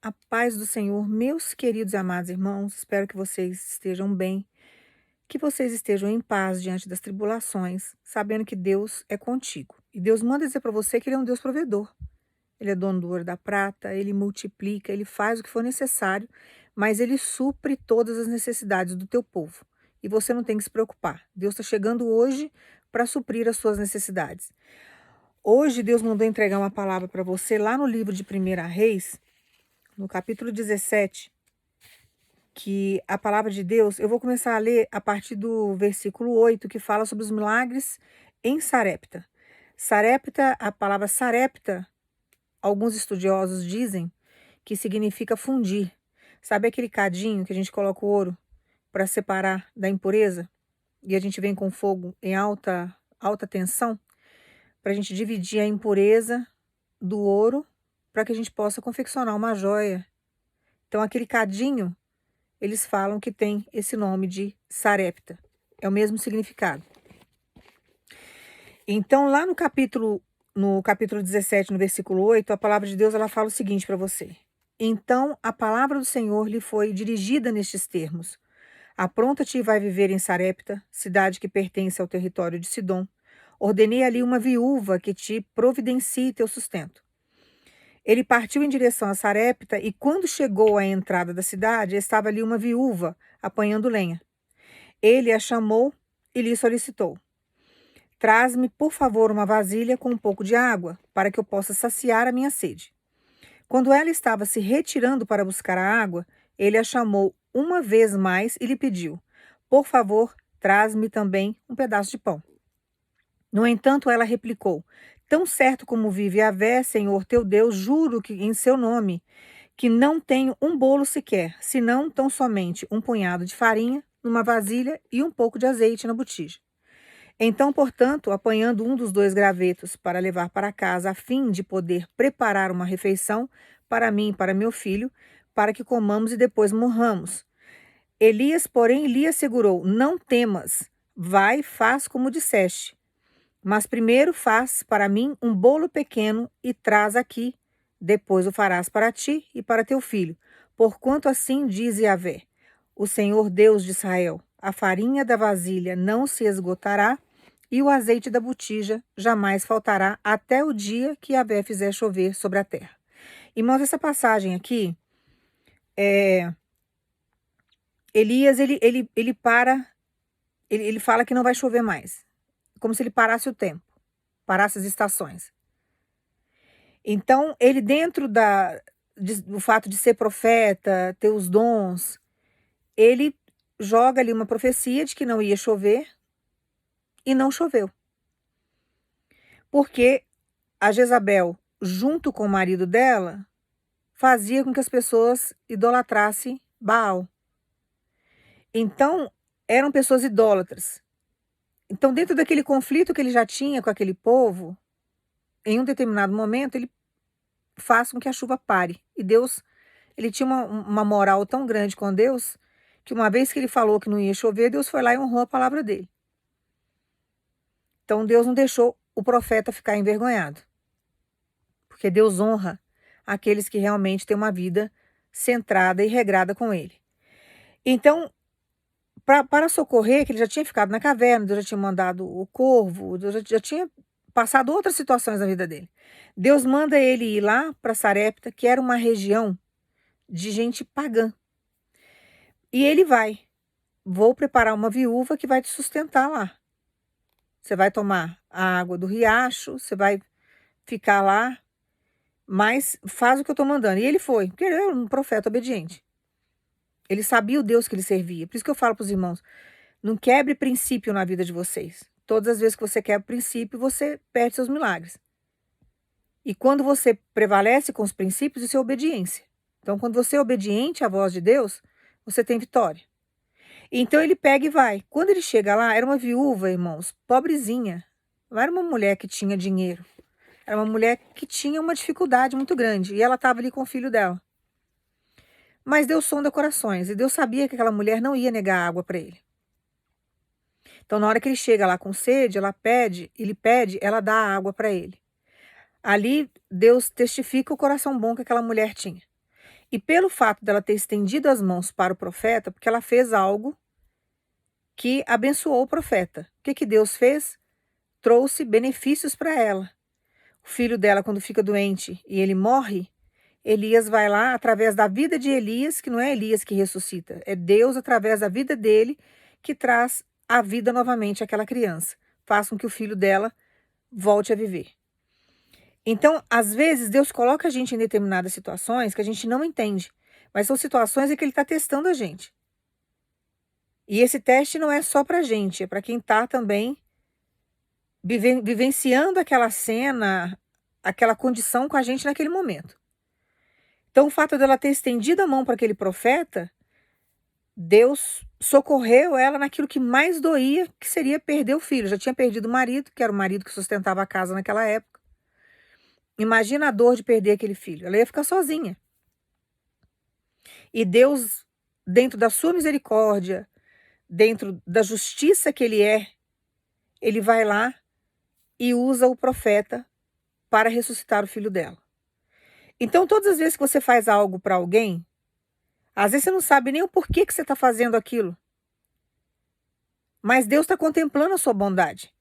A paz do Senhor, meus queridos e amados irmãos, espero que vocês estejam bem, que vocês estejam em paz diante das tribulações, sabendo que Deus é contigo. E Deus manda dizer para você que Ele é um Deus provedor. Ele é dono do ouro e da prata, Ele multiplica, Ele faz o que for necessário, mas Ele supre todas as necessidades do teu povo. E você não tem que se preocupar. Deus está chegando hoje para suprir as suas necessidades. Hoje Deus mandou entregar uma palavra para você lá no livro de 1 Reis, no capítulo 17, que a palavra de Deus, eu vou começar a ler a partir do versículo 8, que fala sobre os milagres em Sarepta. Sarepta, a palavra Sarepta, alguns estudiosos dizem que significa fundir. Sabe aquele cadinho que a gente coloca o ouro para separar da impureza? E a gente vem com fogo em alta tensão para a gente dividir a impureza do ouro para que a gente possa confeccionar uma joia. Então aquele cadinho, eles falam que tem esse nome de Sarepta. É o mesmo significado. Então, lá no capítulo 17, no versículo 8, a palavra de Deus ela fala o seguinte para você. Então, a palavra do Senhor lhe foi dirigida nestes termos. Apronta-te e vai viver em Sarepta, cidade que pertence ao território de Sidom. Ordenei ali uma viúva que te providencie teu sustento. Ele partiu em direção a Sarepta e, quando chegou à entrada da cidade, estava ali uma viúva apanhando lenha. Ele a chamou e lhe solicitou: Traz-me, por favor, uma vasilha com um pouco de água, para que eu possa saciar a minha sede. Quando ela estava se retirando para buscar a água, ele a chamou uma vez mais e lhe pediu: Por favor, traz-me também um pedaço de pão. No entanto, ela replicou: Tão certo como vive Yahvé, Senhor teu Deus, juro que em seu nome, que não tenho um bolo sequer, senão tão somente um punhado de farinha numa vasilha e um pouco de azeite na botija. Então, portanto, apanhando um dos dois gravetos para levar para casa, a fim de poder preparar uma refeição para mim e para meu filho, para que comamos e depois morramos. Elias, porém, lhe assegurou: Não temas, vai, faz como disseste. Mas primeiro faz para mim um bolo pequeno e traz aqui. Depois o farás para ti e para teu filho. Porquanto assim diz Yahvé, o Senhor Deus de Israel: a farinha da vasilha não se esgotará e o azeite da botija jamais faltará até o dia que Yahvé fizer chover sobre a terra. Irmãos, essa passagem aqui, Elias, ele fala que não vai chover mais. Como se ele parasse o tempo, parasse as estações. Então, ele dentro do fato de ser profeta, ter os dons, ele joga ali uma profecia de que não ia chover e não choveu. Porque a Jezabel, junto com o marido dela, fazia com que as pessoas idolatrassem Baal. Então, eram pessoas idólatras. Então, dentro daquele conflito que ele já tinha com aquele povo, em um determinado momento, ele faz com que a chuva pare. E Deus, ele tinha uma moral tão grande com Deus, que uma vez que ele falou que não ia chover, Deus foi lá e honrou a palavra dele. Então, Deus não deixou o profeta ficar envergonhado. Porque Deus honra aqueles que realmente têm uma vida centrada e regrada com ele. Então, para socorrer, que ele já tinha ficado na caverna, Deus já tinha mandado o corvo, Deus já tinha passado outras situações na vida dele. Deus manda ele ir lá para Sarepta, que era uma região de gente pagã. E ele vai. Vou preparar uma viúva que vai te sustentar lá. Você vai tomar a água do riacho, você vai ficar lá, mas faz o que eu estou mandando. E ele foi, porque ele era um profeta obediente. Ele sabia o Deus que ele servia. Por isso que eu falo para os irmãos, não quebre princípio na vida de vocês. Todas as vezes que você quebra princípio, você perde seus milagres. E quando você prevalece com os princípios, isso é obediência. Então, quando você é obediente à voz de Deus, você tem vitória. Então, ele pega e vai. Quando ele chega lá, era uma viúva, irmãos, pobrezinha. Não era uma mulher que tinha dinheiro. Era uma mulher que tinha uma dificuldade muito grande. E ela estava ali com o filho dela. Mas Deus sonda corações. E Deus sabia que aquela mulher não ia negar água para ele. Então, na hora que ele chega lá com sede, ele pede, ela dá a água para ele. Ali, Deus testifica o coração bom que aquela mulher tinha. E pelo fato dela ter estendido as mãos para o profeta, porque ela fez algo que abençoou o profeta. O que que Deus fez? Trouxe benefícios para ela. O filho dela, quando fica doente e ele morre, Elias vai lá, através da vida de Elias, que não é Elias que ressuscita, é Deus, através da vida dele, que traz a vida novamente àquela criança. Faz com que o filho dela volte a viver. Então, às vezes, Deus coloca a gente em determinadas situações que a gente não entende, mas são situações em que Ele está testando a gente. E esse teste não é só para a gente, é para quem está também vivenciando aquela cena, aquela condição com a gente naquele momento. Então, o fato dela ter estendido a mão para aquele profeta, Deus socorreu ela naquilo que mais doía, que seria perder o filho. Já tinha perdido o marido, que era o marido que sustentava a casa naquela época. Imagina a dor de perder aquele filho. Ela ia ficar sozinha. E Deus, dentro da sua misericórdia, dentro da justiça que Ele é, Ele vai lá e usa o profeta para ressuscitar o filho dela. Então, todas as vezes que você faz algo para alguém, às vezes você não sabe nem o porquê que você está fazendo aquilo. Mas Deus está contemplando a sua bondade.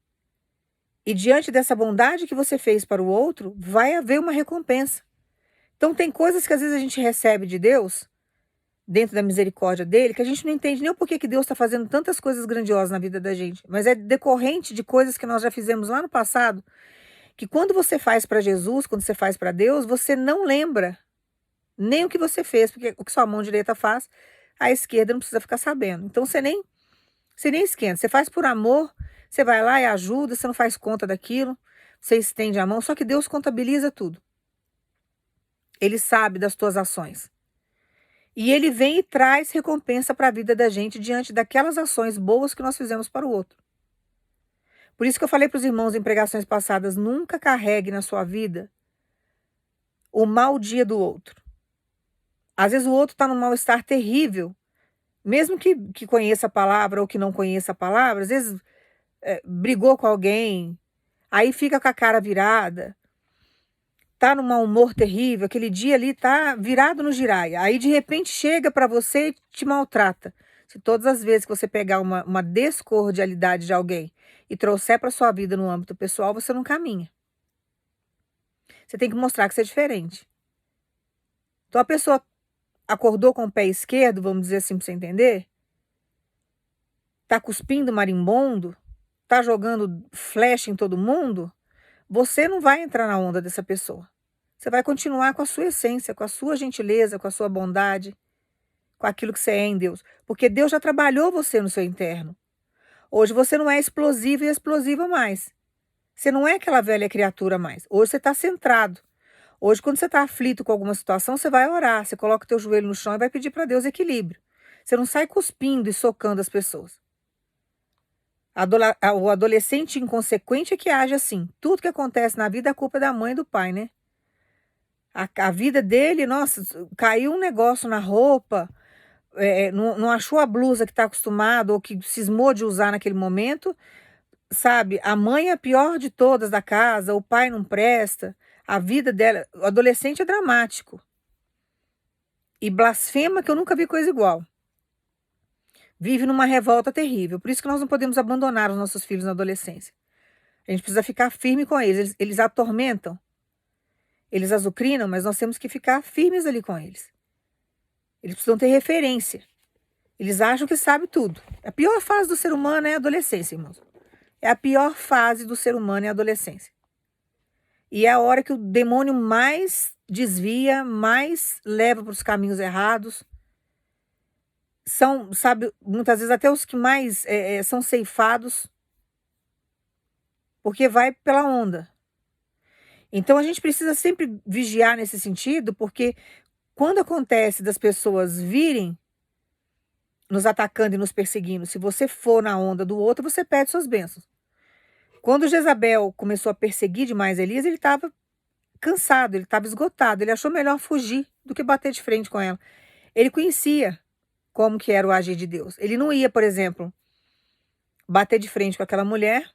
E diante dessa bondade que você fez para o outro, vai haver uma recompensa. Então, tem coisas que às vezes a gente recebe de Deus, dentro da misericórdia dele, que a gente não entende nem o porquê que Deus está fazendo tantas coisas grandiosas na vida da gente. Mas é decorrente de coisas que nós já fizemos lá no passado, que quando você faz para Jesus, quando você faz para Deus, você não lembra nem o que você fez, porque o que sua mão direita faz, a esquerda não precisa ficar sabendo. Então você nem esquenta. Você faz por amor, você vai lá e ajuda, você não faz conta daquilo, você estende a mão, só que Deus contabiliza tudo. Ele sabe das tuas ações. E Ele vem e traz recompensa para a vida da gente diante daquelas ações boas que nós fizemos para o outro. Por isso que eu falei para os irmãos em pregações passadas, nunca carregue na sua vida o mau dia do outro. Às vezes o outro está num mal-estar terrível, mesmo que conheça a palavra ou que não conheça a palavra, às vezes brigou com alguém, aí fica com a cara virada, tá num mau humor terrível, aquele dia ali tá virado no giraia, aí de repente chega para você e te maltrata. Se todas as vezes que você pegar uma descordialidade de alguém e trouxer para sua vida no âmbito pessoal, você não caminha. Você tem que mostrar que você é diferente. Então a pessoa acordou com o pé esquerdo, vamos dizer assim para você entender, tá cuspindo marimbondo, tá jogando flecha em todo mundo, você não vai entrar na onda dessa pessoa. Você vai continuar com a sua essência, com a sua gentileza, com a sua bondade, com aquilo que você é em Deus. Porque Deus já trabalhou você no seu interno. Hoje você não é explosivo e explosiva mais. Você não é aquela velha criatura mais. Hoje você está centrado. Hoje, quando você está aflito com alguma situação, você vai orar, você coloca o teu joelho no chão e vai pedir para Deus equilíbrio. Você não sai cuspindo e socando as pessoas. O adolescente inconsequente é que age assim. Tudo que acontece na vida é culpa da mãe e do pai, né? A vida dele, nossa, caiu um negócio na roupa, não achou a blusa que está acostumado ou que cismou de usar naquele momento, sabe? A mãe é a pior de todas da casa, o pai não presta, a vida dela, o adolescente é dramático. E blasfema que eu nunca vi coisa igual. Vive numa revolta terrível. Por isso que nós não podemos abandonar os nossos filhos na adolescência. A gente precisa ficar firme com eles. Eles atormentam, eles azucrinam, mas nós temos que ficar firmes ali com eles. Eles precisam ter referência. Eles acham que sabem tudo. A pior fase do ser humano é a adolescência, irmãos. É a pior fase do ser humano é a adolescência. E é a hora que o demônio mais desvia, mais leva para os caminhos errados. São, sabe, muitas vezes até os que mais são ceifados, porque vai pela onda. Então a gente precisa sempre vigiar nesse sentido, porque quando acontece das pessoas virem nos atacando e nos perseguindo, se você for na onda do outro, você perde suas bênçãos. Quando Jezabel começou a perseguir demais Elias, ele estava cansado, ele estava esgotado, ele achou melhor fugir do que bater de frente com ela. Ele conhecia como que era o agir de Deus. Ele não ia, por exemplo, bater de frente com aquela mulher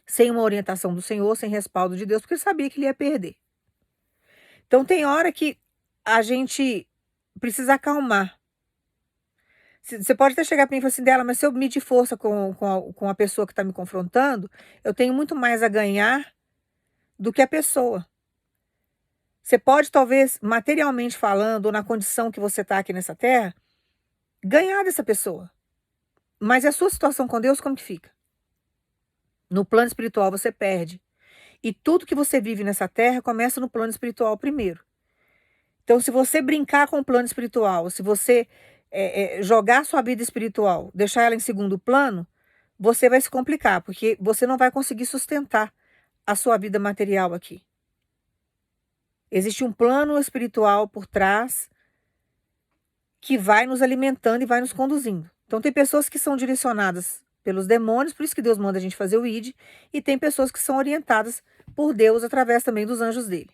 sem uma orientação do Senhor, sem respaldo de Deus, porque ele sabia que ele ia perder. Então tem hora que a gente precisa acalmar. Você pode até chegar para mim e falar assim, dela, mas se eu medir força com a pessoa que está me confrontando, eu tenho muito mais a ganhar do que a pessoa. Você pode, talvez, materialmente falando, ou na condição que você está aqui nessa terra, ganhar dessa pessoa. Mas e a sua situação com Deus, como que fica? No plano espiritual você perde. E tudo que você vive nessa terra começa no plano espiritual primeiro. Então, se você brincar com o plano espiritual, se você jogar sua vida espiritual, deixar ela em segundo plano, você vai se complicar, porque você não vai conseguir sustentar a sua vida material aqui. Existe um plano espiritual por trás que vai nos alimentando e vai nos conduzindo. Então, tem pessoas que são direcionadas pelos demônios, por isso que Deus manda a gente fazer o ID, e tem pessoas que são orientadas por Deus através também dos anjos dele.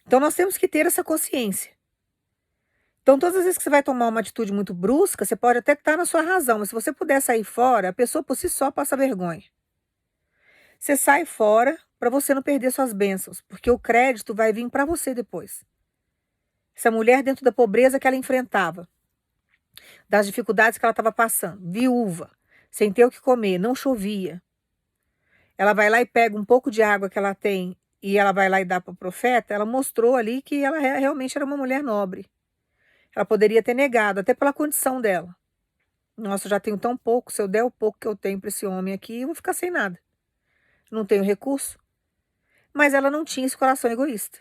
Então, nós temos que ter essa consciência. Então, todas as vezes que você vai tomar uma atitude muito brusca, você pode até estar na sua razão, mas se você puder sair fora, a pessoa por si só passa vergonha. Você sai fora para você não perder suas bênçãos, porque o crédito vai vir para você depois. Essa mulher, dentro da pobreza que ela enfrentava, das dificuldades que ela estava passando, viúva, sem ter o que comer, não chovia. Ela vai lá e pega um pouco de água que ela tem e ela vai lá e dá para o profeta, ela mostrou ali que ela realmente era uma mulher nobre. Ela poderia ter negado, até pela condição dela. Nossa, eu já tenho tão pouco, se eu der o pouco que eu tenho para esse homem aqui, eu vou ficar sem nada. Não tenho recurso. Mas ela não tinha esse coração egoísta.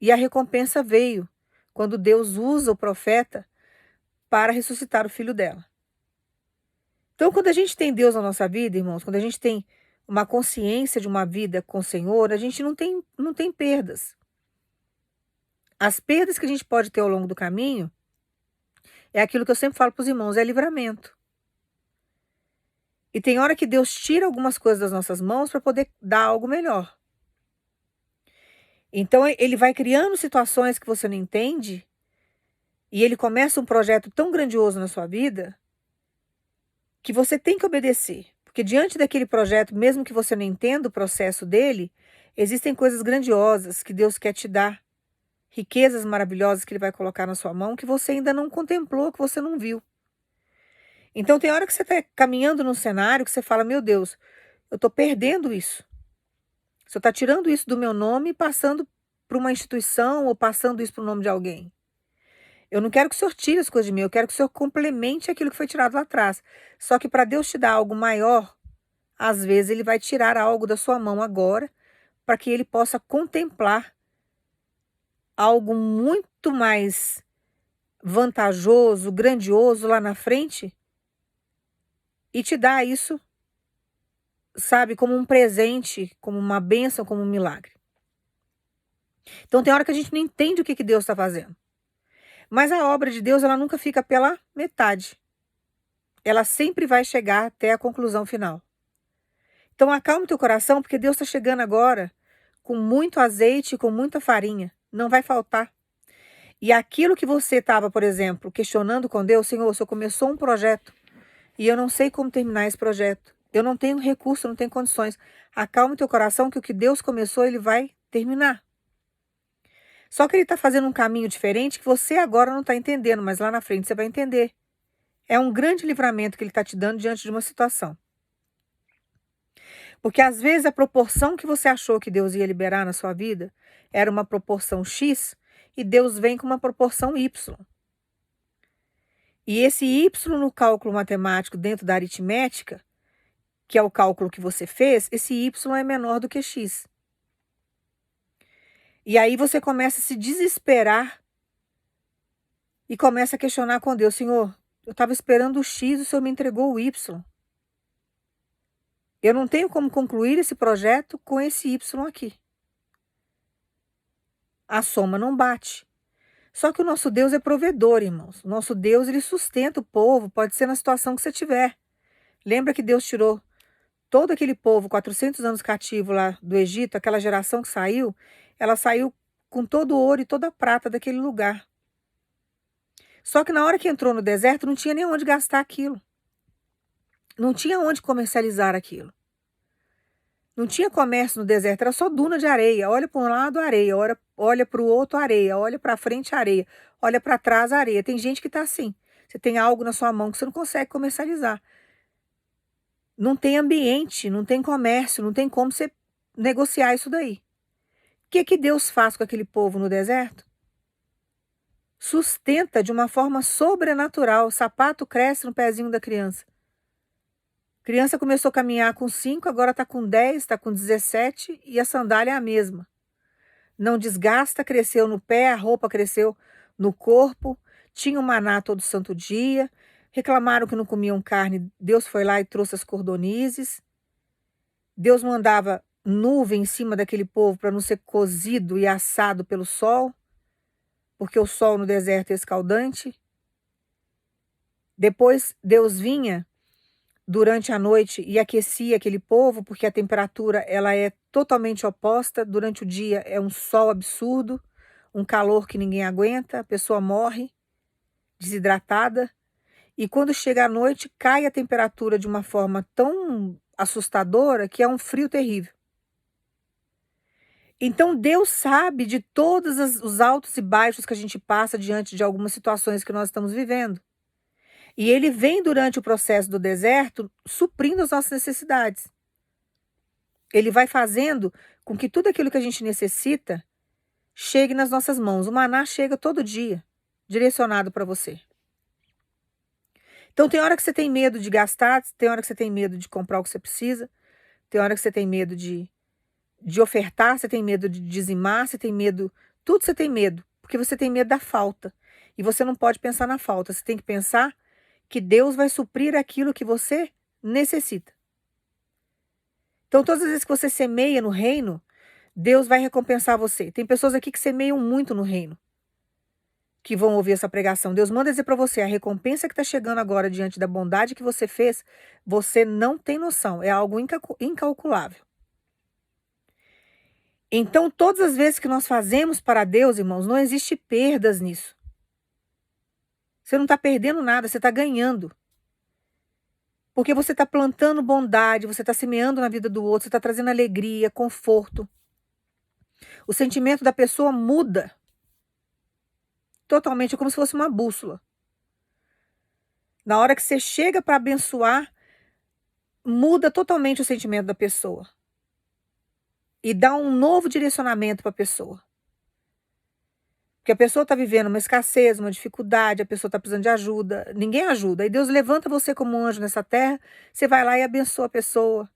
E a recompensa veio quando Deus usa o profeta para ressuscitar o filho dela. Então, quando a gente tem Deus na nossa vida, irmãos, quando a gente tem uma consciência de uma vida com o Senhor, a gente não tem perdas. As perdas que a gente pode ter ao longo do caminho é aquilo que eu sempre falo para os irmãos, é livramento. E tem hora que Deus tira algumas coisas das nossas mãos para poder dar algo melhor. Então, ele vai criando situações que você não entende e ele começa um projeto tão grandioso na sua vida que você tem que obedecer. Porque diante daquele projeto, mesmo que você não entenda o processo dele, existem coisas grandiosas que Deus quer te dar. Riquezas maravilhosas que ele vai colocar na sua mão que você ainda não contemplou, que você não viu. Então tem hora que você está caminhando num cenário que você fala, meu Deus, eu estou perdendo isso. Você está tirando isso do meu nome e passando para uma instituição ou passando isso para o nome de alguém. Eu não quero que o Senhor tire as coisas de mim, eu quero que o Senhor complemente aquilo que foi tirado lá atrás. Só que para Deus te dar algo maior, às vezes ele vai tirar algo da sua mão agora, para que ele possa contemplar algo muito mais vantajoso, grandioso lá na frente e te dar isso, sabe, como um presente, como uma bênção, como um milagre. Então tem hora que a gente não entende o que Deus está fazendo. Mas a obra de Deus, ela nunca fica pela metade. Ela sempre vai chegar até a conclusão final. Então acalma o teu coração, porque Deus está chegando agora com muito azeite e com muita farinha. Não vai faltar. E aquilo que você estava, por exemplo, questionando com Deus, Senhor, o Senhor começou um projeto e eu não sei como terminar esse projeto. Eu não tenho recurso, não tenho condições. Acalma o teu coração que o que Deus começou, ele vai terminar. Só que ele está fazendo um caminho diferente que você agora não está entendendo, mas lá na frente você vai entender. É um grande livramento que ele está te dando diante de uma situação. Porque às vezes a proporção que você achou que Deus ia liberar na sua vida era uma proporção X e Deus vem com uma proporção Y. E esse Y no cálculo matemático dentro da aritmética, que é o cálculo que você fez, esse Y é menor do que X. E aí você começa a se desesperar e começa a questionar com Deus, Senhor, eu estava esperando o X, o Senhor me entregou o Y. Eu não tenho como concluir esse projeto com esse Y aqui. A soma não bate. Só que o nosso Deus é provedor, irmãos. O nosso Deus, ele sustenta o povo, pode ser na situação que você tiver. Lembra que Deus tirou todo aquele povo, 400 anos cativo lá do Egito, aquela geração que saiu, ela saiu com todo o ouro e toda a prata daquele lugar. Só que na hora que entrou no deserto, não tinha nem onde gastar aquilo. Não tinha onde comercializar aquilo. Não tinha comércio no deserto, era só duna de areia. Olha para um lado, areia, olha olha para o outro, areia. Olha para frente, areia. Olha para trás, areia. Tem gente que está assim. Você tem algo na sua mão que você não consegue comercializar. Não tem ambiente, não tem comércio, não tem como você negociar isso daí. O que que Deus faz com aquele povo no deserto? Sustenta de uma forma sobrenatural. O sapato cresce no pezinho da criança. A criança começou a caminhar com 5, agora está com 10, está com 17 e a sandália é a mesma. Não desgasta, cresceu no pé, a roupa cresceu no corpo, tinha o maná todo santo dia, reclamaram que não comiam carne, Deus foi lá e trouxe as cordonizes. Deus mandava nuvem em cima daquele povo para não ser cozido e assado pelo sol, porque o sol no deserto é escaldante. Depois Deus vinha durante a noite e aquecia aquele povo, porque a temperatura ela é totalmente oposta. Durante o dia é um sol absurdo, um calor que ninguém aguenta, a pessoa morre desidratada. E quando chega a noite, cai a temperatura de uma forma tão assustadora que é um frio terrível. Então Deus sabe de todos os altos e baixos que a gente passa diante de algumas situações que nós estamos vivendo. E Ele vem durante o processo do deserto suprindo as nossas necessidades. Ele vai fazendo com que tudo aquilo que a gente necessita chegue nas nossas mãos. O maná chega todo dia, direcionado para você. Então tem hora que você tem medo de gastar, tem hora que você tem medo de comprar o que você precisa, tem hora que você tem medo de ofertar, você tem medo de dizimar, você tem medo, tudo você tem medo, porque você tem medo da falta. E você não pode pensar na falta, você tem que pensar que Deus vai suprir aquilo que você necessita. Então todas as vezes que você semeia no reino, Deus vai recompensar você. Tem pessoas aqui que semeiam muito no reino, que vão ouvir essa pregação. Deus manda dizer para você, a recompensa que está chegando agora diante da bondade que você fez, você não tem noção, é algo incalculável. Então, todas as vezes que nós fazemos para Deus, irmãos, não existe perdas nisso. Você não está perdendo nada, você está ganhando. Porque você está plantando bondade, você está semeando na vida do outro, você está trazendo alegria, conforto. O sentimento da pessoa muda. Totalmente, é como se fosse uma bússola. Na hora que você chega para abençoar, muda totalmente o sentimento da pessoa. E dá um novo direcionamento para a pessoa. Porque a pessoa está vivendo uma escassez, uma dificuldade, a pessoa está precisando de ajuda, ninguém ajuda. Aí Deus levanta você como um anjo nessa terra, você vai lá e abençoa a pessoa.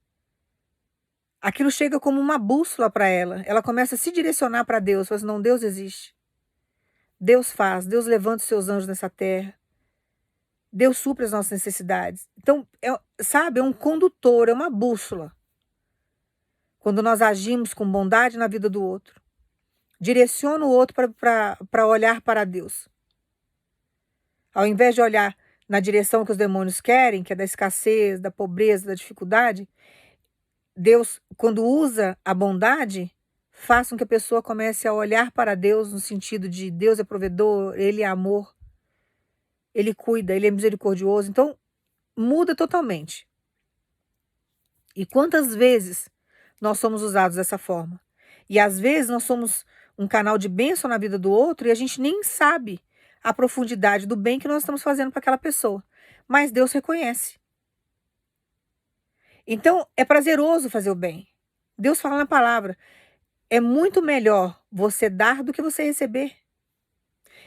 Aquilo chega como uma bússola para ela. Ela começa a se direcionar para Deus. Fala assim, não, Deus existe. Deus faz, Deus levanta os seus anjos nessa terra. Deus supre as nossas necessidades. Então, sabe, é um condutor, é uma bússola. Quando nós agimos com bondade na vida do outro. Direciona o outro para olhar para Deus. Ao invés de olhar na direção que os demônios querem, que é da escassez, da pobreza, da dificuldade, Deus, quando usa a bondade, faz com que a pessoa comece a olhar para Deus no sentido de Deus é provedor, Ele é amor, Ele cuida, Ele é misericordioso. Então, muda totalmente. E quantas vezes nós somos usados dessa forma? E às vezes nós somos um canal de bênção na vida do outro e a gente nem sabe a profundidade do bem que nós estamos fazendo para aquela pessoa. Mas Deus reconhece. Então, é prazeroso fazer o bem. Deus fala na palavra, é muito melhor você dar do que você receber.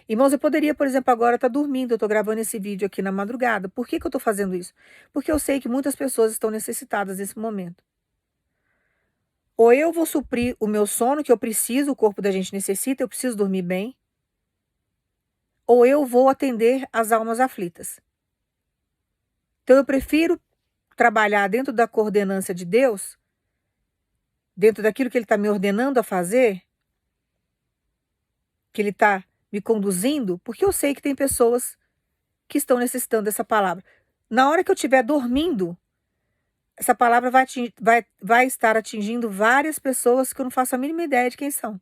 Irmãos, eu poderia, por exemplo, agora estar dormindo, eu estou gravando esse vídeo aqui na madrugada. Por que que eu estou fazendo isso? Porque eu sei que muitas pessoas estão necessitadas nesse momento. Ou eu vou suprir o meu sono, que eu preciso, o corpo da gente necessita, eu preciso dormir bem. Ou eu vou atender as almas aflitas. Então eu prefiro trabalhar dentro da coordenância de Deus, dentro daquilo que Ele está me ordenando a fazer, que Ele está me conduzindo, porque eu sei que tem pessoas que estão necessitando dessa palavra. Na hora que eu estiver dormindo, essa palavra vai estar atingindo várias pessoas que eu não faço a mínima ideia de quem são.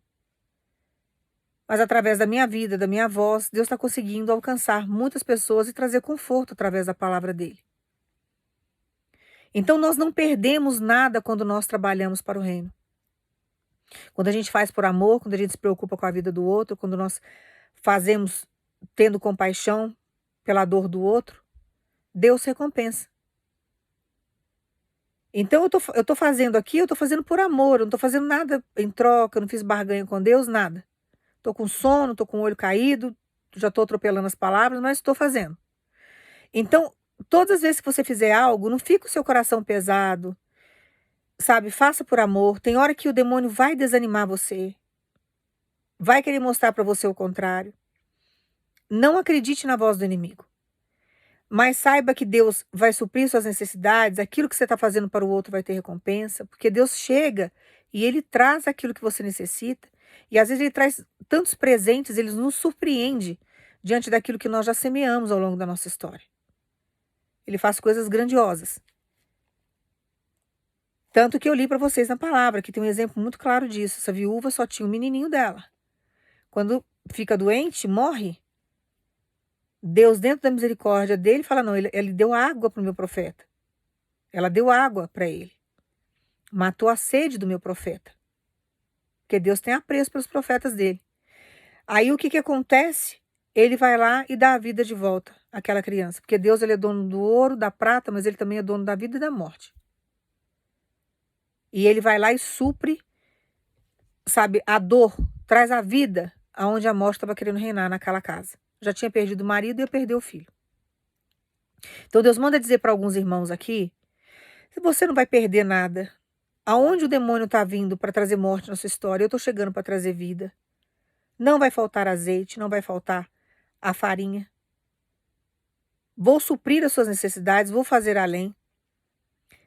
Mas através da minha vida, da minha voz, Deus está conseguindo alcançar muitas pessoas e trazer conforto através da palavra dele. Então nós não perdemos nada quando nós trabalhamos para o reino. Quando a gente faz por amor, quando a gente se preocupa com a vida do outro, quando nós fazemos tendo compaixão pela dor do outro, Deus recompensa. Então eu tô fazendo aqui, eu tô fazendo por amor, eu não tô fazendo nada em troca, eu não fiz barganha com Deus, nada. Tô com sono, tô com o olho caído, já tô atropelando as palavras, mas estou fazendo. Então, todas as vezes que você fizer algo, não fica o seu coração pesado, sabe? Faça por amor. Tem hora que o demônio vai desanimar você, vai querer mostrar para você o contrário. Não acredite na voz do inimigo. Mas saiba que Deus vai suprir suas necessidades, aquilo que você está fazendo para o outro vai ter recompensa, porque Deus chega e Ele traz aquilo que você necessita, e às vezes Ele traz tantos presentes, Ele nos surpreende diante daquilo que nós já semeamos ao longo da nossa história. Ele faz coisas grandiosas. Tanto que eu li para vocês na palavra, que tem um exemplo muito claro disso. Essa viúva só tinha um menininho dela. Quando fica doente, morre. Deus, dentro da misericórdia dele, fala: não, ele deu água para o meu profeta. Ela deu água para ele. Matou a sede do meu profeta. Porque Deus tem apreço pelos profetas dele. Aí o que que acontece? Ele vai lá e dá a vida de volta àquela criança. Porque Deus, ele é dono do ouro, da prata, mas ele também é dono da vida e da morte. E ele vai lá e supre, sabe, a dor, traz a vida aonde a morte estava querendo reinar naquela casa. Já tinha perdido o marido e ia perder o filho. Então Deus manda dizer para alguns irmãos aqui: se você não vai perder nada, aonde o demônio está vindo para trazer morte na sua história, eu estou chegando para trazer vida. Não vai faltar azeite, não vai faltar a farinha. Vou suprir as suas necessidades, vou fazer além.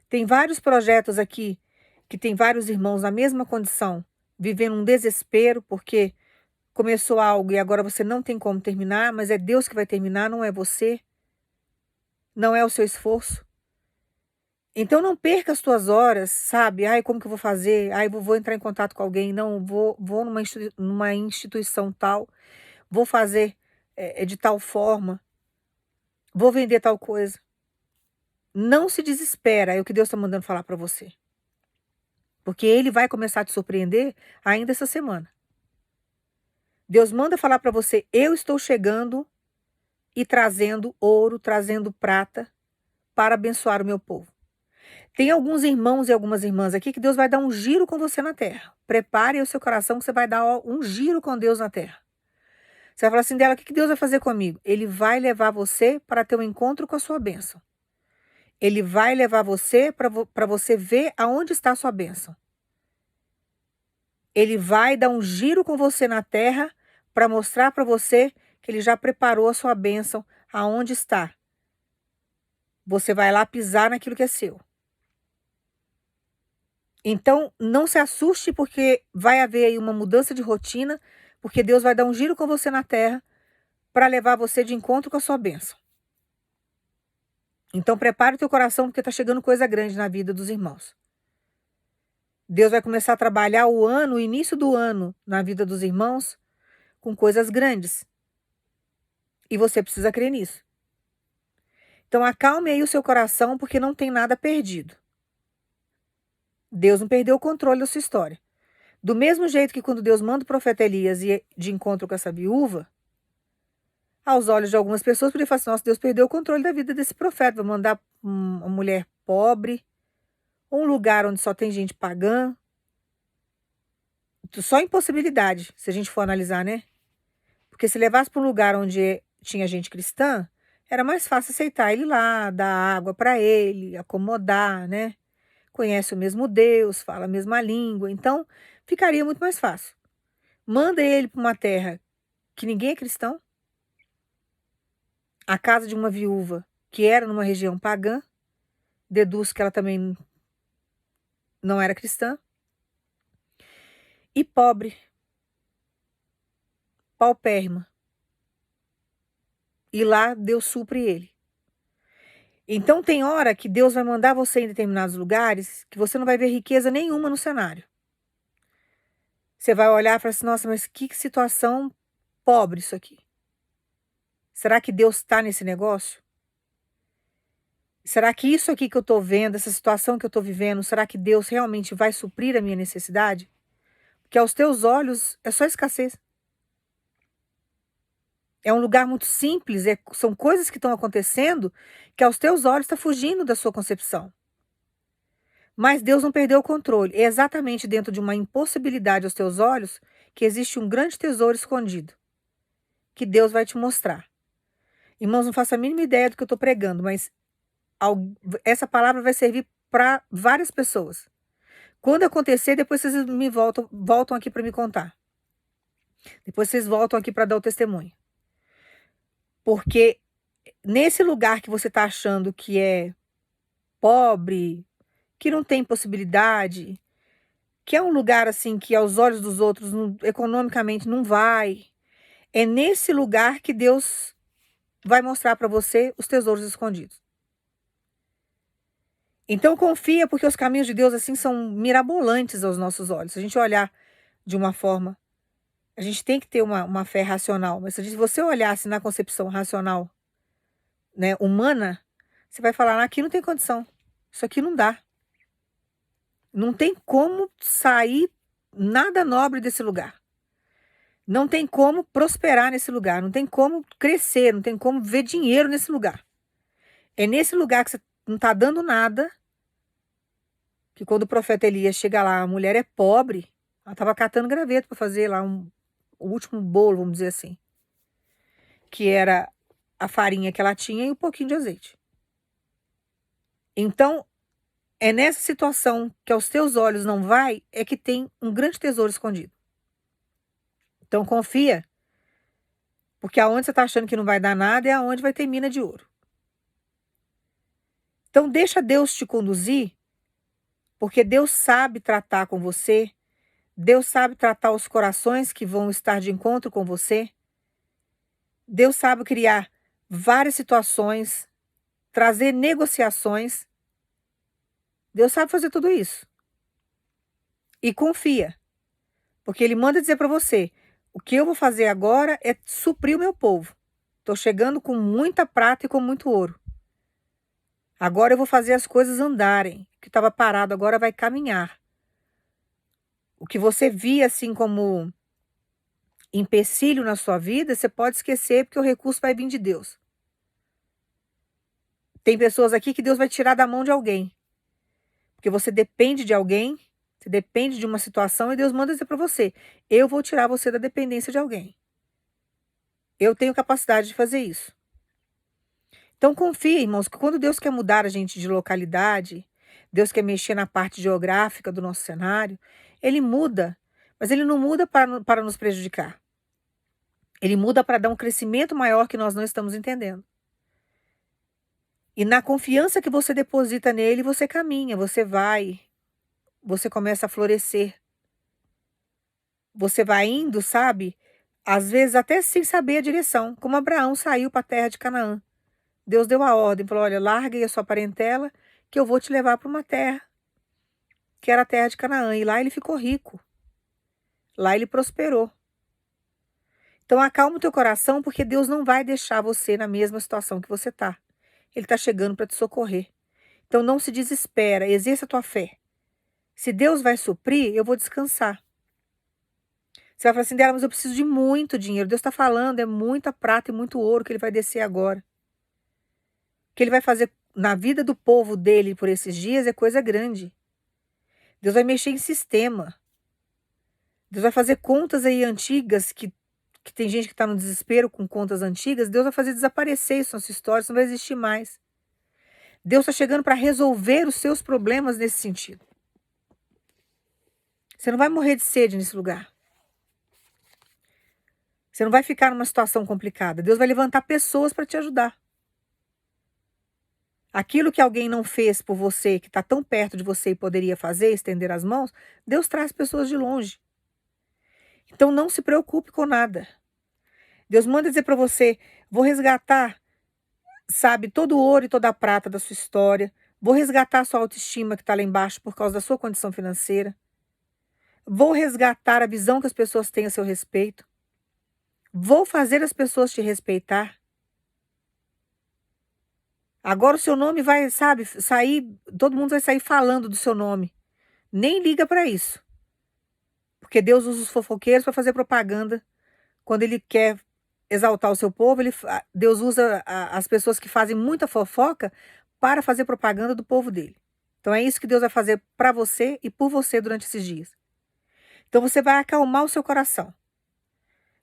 Tem vários projetos aqui que tem vários irmãos na mesma condição, vivendo um desespero porque começou algo e agora você não tem como terminar, mas é Deus que vai terminar, não é você, não é o seu esforço. Então não perca as tuas horas, sabe? Ai, como que eu vou fazer? Ai, vou entrar em contato com alguém. Não, vou numa instituição tal, vou fazer de tal forma, vou vender tal coisa. Não se desespera, é o que Deus está mandando falar para você. Porque Ele vai começar a te surpreender ainda essa semana. Deus manda falar para você: eu estou chegando e trazendo ouro, trazendo prata para abençoar o meu povo. Tem alguns irmãos e algumas irmãs aqui que Deus vai dar um giro com você na terra. Prepare o seu coração que você vai dar um giro com Deus na terra. Você vai falar assim dela: o que Deus vai fazer comigo? Ele vai levar você para ter um encontro com a sua bênção. Ele vai levar você para você ver aonde está a sua bênção. Ele vai dar um giro com você na terra para mostrar para você que ele já preparou a sua bênção aonde está. Você vai lá pisar naquilo que é seu. Então, não se assuste porque vai haver aí uma mudança de rotina, porque Deus vai dar um giro com você na terra para levar você de encontro com a sua bênção. Então, prepare o teu coração porque está chegando coisa grande na vida dos irmãos. Deus vai começar a trabalhar o início do ano, na vida dos irmãos, com coisas grandes. E você precisa crer nisso. Então, acalme aí o seu coração, porque não tem nada perdido. Deus não perdeu o controle da sua história. Do mesmo jeito que quando Deus manda o profeta Elias ir de encontro com essa viúva, aos olhos de algumas pessoas, poderia falar assim: nossa, Deus perdeu o controle da vida desse profeta, vai mandar uma mulher pobre, um lugar onde só tem gente pagã. Só impossibilidade, se a gente for analisar, né? Porque se levasse para um lugar onde tinha gente cristã, era mais fácil aceitar ele lá, dar água para ele, acomodar, né? Conhece o mesmo Deus, fala a mesma língua, então ficaria muito mais fácil. Manda ele para uma terra que ninguém é cristão, a casa de uma viúva que era numa região pagã, deduz que ela também não era cristã, e pobre, paupérrima. E lá Deus supre ele. Então tem hora que Deus vai mandar você em determinados lugares que você não vai ver riqueza nenhuma no cenário. Você vai olhar e falar assim: nossa, mas que situação pobre isso aqui. Será que Deus está nesse negócio? Será que isso aqui que eu estou vendo, essa situação que eu estou vivendo, será que Deus realmente vai suprir a minha necessidade? que aos teus olhos é só escassez. É um lugar muito simples, são coisas que estão acontecendo que aos teus olhos está fugindo da sua concepção. Mas Deus não perdeu o controle. É exatamente dentro de uma impossibilidade aos teus olhos que existe um grande tesouro escondido, que Deus vai te mostrar. Irmãos, não faço a mínima ideia do que eu estou pregando, mas essa palavra vai servir para várias pessoas. Quando acontecer, depois vocês me voltam aqui para me contar. Depois vocês voltam aqui para dar o testemunho. Porque nesse lugar que você está achando que é pobre, que não tem possibilidade, que é um lugar assim que aos olhos dos outros economicamente não vai, é nesse lugar que Deus vai mostrar para você os tesouros escondidos. Então confia, porque os caminhos de Deus assim são mirabolantes aos nossos olhos. Se a gente olhar de uma forma, a gente tem que ter uma fé racional, mas se você olhasse na concepção racional, né, humana, você vai falar: aqui não tem condição, isso aqui não dá. Não tem como sair nada nobre desse lugar. Não tem como prosperar nesse lugar, não tem como crescer, não tem como ver dinheiro nesse lugar. É nesse lugar que você não está dando nada, que quando o profeta Elias chega lá, a mulher é pobre, ela estava catando graveto para fazer lá o último bolo, vamos dizer assim, que era a farinha que ela tinha e um pouquinho de azeite. Então, é nessa situação que aos teus olhos não vai, é que tem um grande tesouro escondido. Então confia, porque aonde você está achando que não vai dar nada é aonde vai ter mina de ouro. Então deixa Deus te conduzir, porque Deus sabe tratar com você, Deus sabe tratar os corações que vão estar de encontro com você, Deus sabe criar várias situações, trazer negociações, Deus sabe fazer tudo isso. E confia, porque Ele manda dizer para você: o que eu vou fazer agora é suprir o meu povo. Estou chegando com muita prata e com muito ouro. Agora eu vou fazer as coisas andarem. O que estava parado agora vai caminhar. O que você via assim como empecilho na sua vida, você pode esquecer, porque o recurso vai vir de Deus. Tem pessoas aqui que Deus vai tirar da mão de alguém. Porque você depende de alguém, você depende de uma situação e Deus manda dizer para você: eu vou tirar você da dependência de alguém. Eu tenho capacidade de fazer isso. Então confia, irmãos, que quando Deus quer mudar a gente de localidade, Deus quer mexer na parte geográfica do nosso cenário, Ele muda, mas Ele não muda para nos prejudicar. Ele muda para dar um crescimento maior que nós não estamos entendendo. E na confiança que você deposita nele, você caminha, você vai, você começa a florescer. Você vai indo, sabe? Às vezes até sem saber a direção, como Abraão saiu para a terra de Canaã. Deus deu a ordem, falou: olha, larga aí a sua parentela, que eu vou te levar para uma terra, que era a terra de Canaã. E lá ele ficou rico. Lá ele prosperou. Então acalma o teu coração, porque Deus não vai deixar você na mesma situação que você está. Ele está chegando para te socorrer. Então não se desespera, exerça a tua fé. Se Deus vai suprir, eu vou descansar. Você vai falar assim: dela, mas eu preciso de muito dinheiro. Deus está falando, é muita prata e muito ouro que Ele vai descer agora. O que Ele vai fazer na vida do povo dele por esses dias é coisa grande. Deus vai mexer em sistema. Deus vai fazer contas aí antigas, que tem gente que está no desespero com contas antigas. Deus vai fazer desaparecer isso na sua história, isso não vai existir mais. Deus está chegando para resolver os seus problemas nesse sentido. Você não vai morrer de sede nesse lugar. Você não vai ficar numa situação complicada. Deus vai levantar pessoas para te ajudar. Aquilo que alguém não fez por você, que está tão perto de você e poderia fazer, estender as mãos, Deus traz pessoas de longe. Então não se preocupe com nada. Deus manda dizer para você: vou resgatar, sabe, todo o ouro e toda a prata da sua história. Vou resgatar a sua autoestima que está lá embaixo por causa da sua condição financeira. Vou resgatar a visão que as pessoas têm a seu respeito. Vou fazer as pessoas te respeitar. Agora o seu nome vai, sabe, sair, todo mundo vai sair falando do seu nome. Nem liga para isso. Porque Deus usa os fofoqueiros para fazer propaganda. Quando ele quer exaltar o seu povo, Deus usa as pessoas que fazem muita fofoca para fazer propaganda do povo dele. Então é isso que Deus vai fazer para você e por você durante esses dias. Então você vai acalmar o seu coração.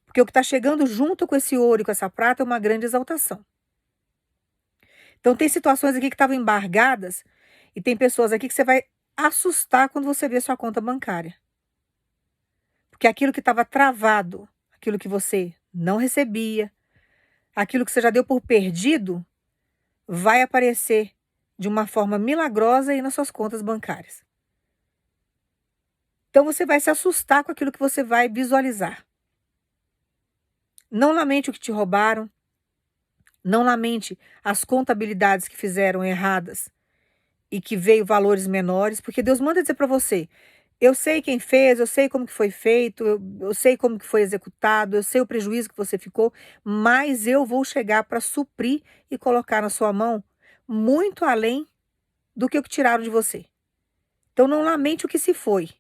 Porque o que está chegando junto com esse ouro e com essa prata é uma grande exaltação. Então tem situações aqui que estavam embargadas e tem pessoas aqui que você vai assustar quando você vê sua conta bancária. Porque aquilo que estava travado, aquilo que você não recebia, aquilo que você já deu por perdido, vai aparecer de uma forma milagrosa aí nas suas contas bancárias. Então você vai se assustar com aquilo que você vai visualizar. Não lamente o que te roubaram, não lamente as contabilidades que fizeram erradas e que veio valores menores, porque Deus manda dizer para você: eu sei quem fez, eu sei como que foi feito, eu sei como que foi executado, eu sei o prejuízo que você ficou, mas eu vou chegar para suprir e colocar na sua mão muito além do que o que tiraram de você. Então não lamente o que se foi,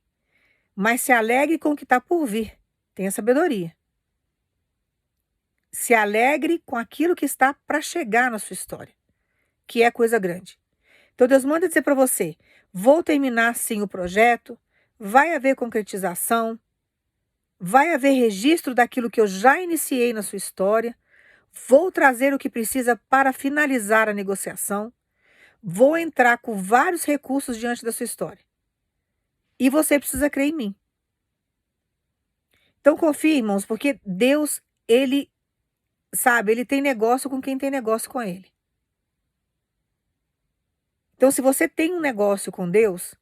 mas se alegre com o que está por vir. Tenha sabedoria. Se alegre com aquilo que está para chegar na sua história, que é coisa grande. Então Deus manda dizer para você: vou terminar sim o projeto, vai haver concretização, vai haver registro daquilo que eu já iniciei na sua história, vou trazer o que precisa para finalizar a negociação, vou entrar com vários recursos diante da sua história. E você precisa crer em mim. Então confie, irmãos, porque Deus, ele sabe, ele tem negócio com quem tem negócio com ele. Então se você tem um negócio com Deus,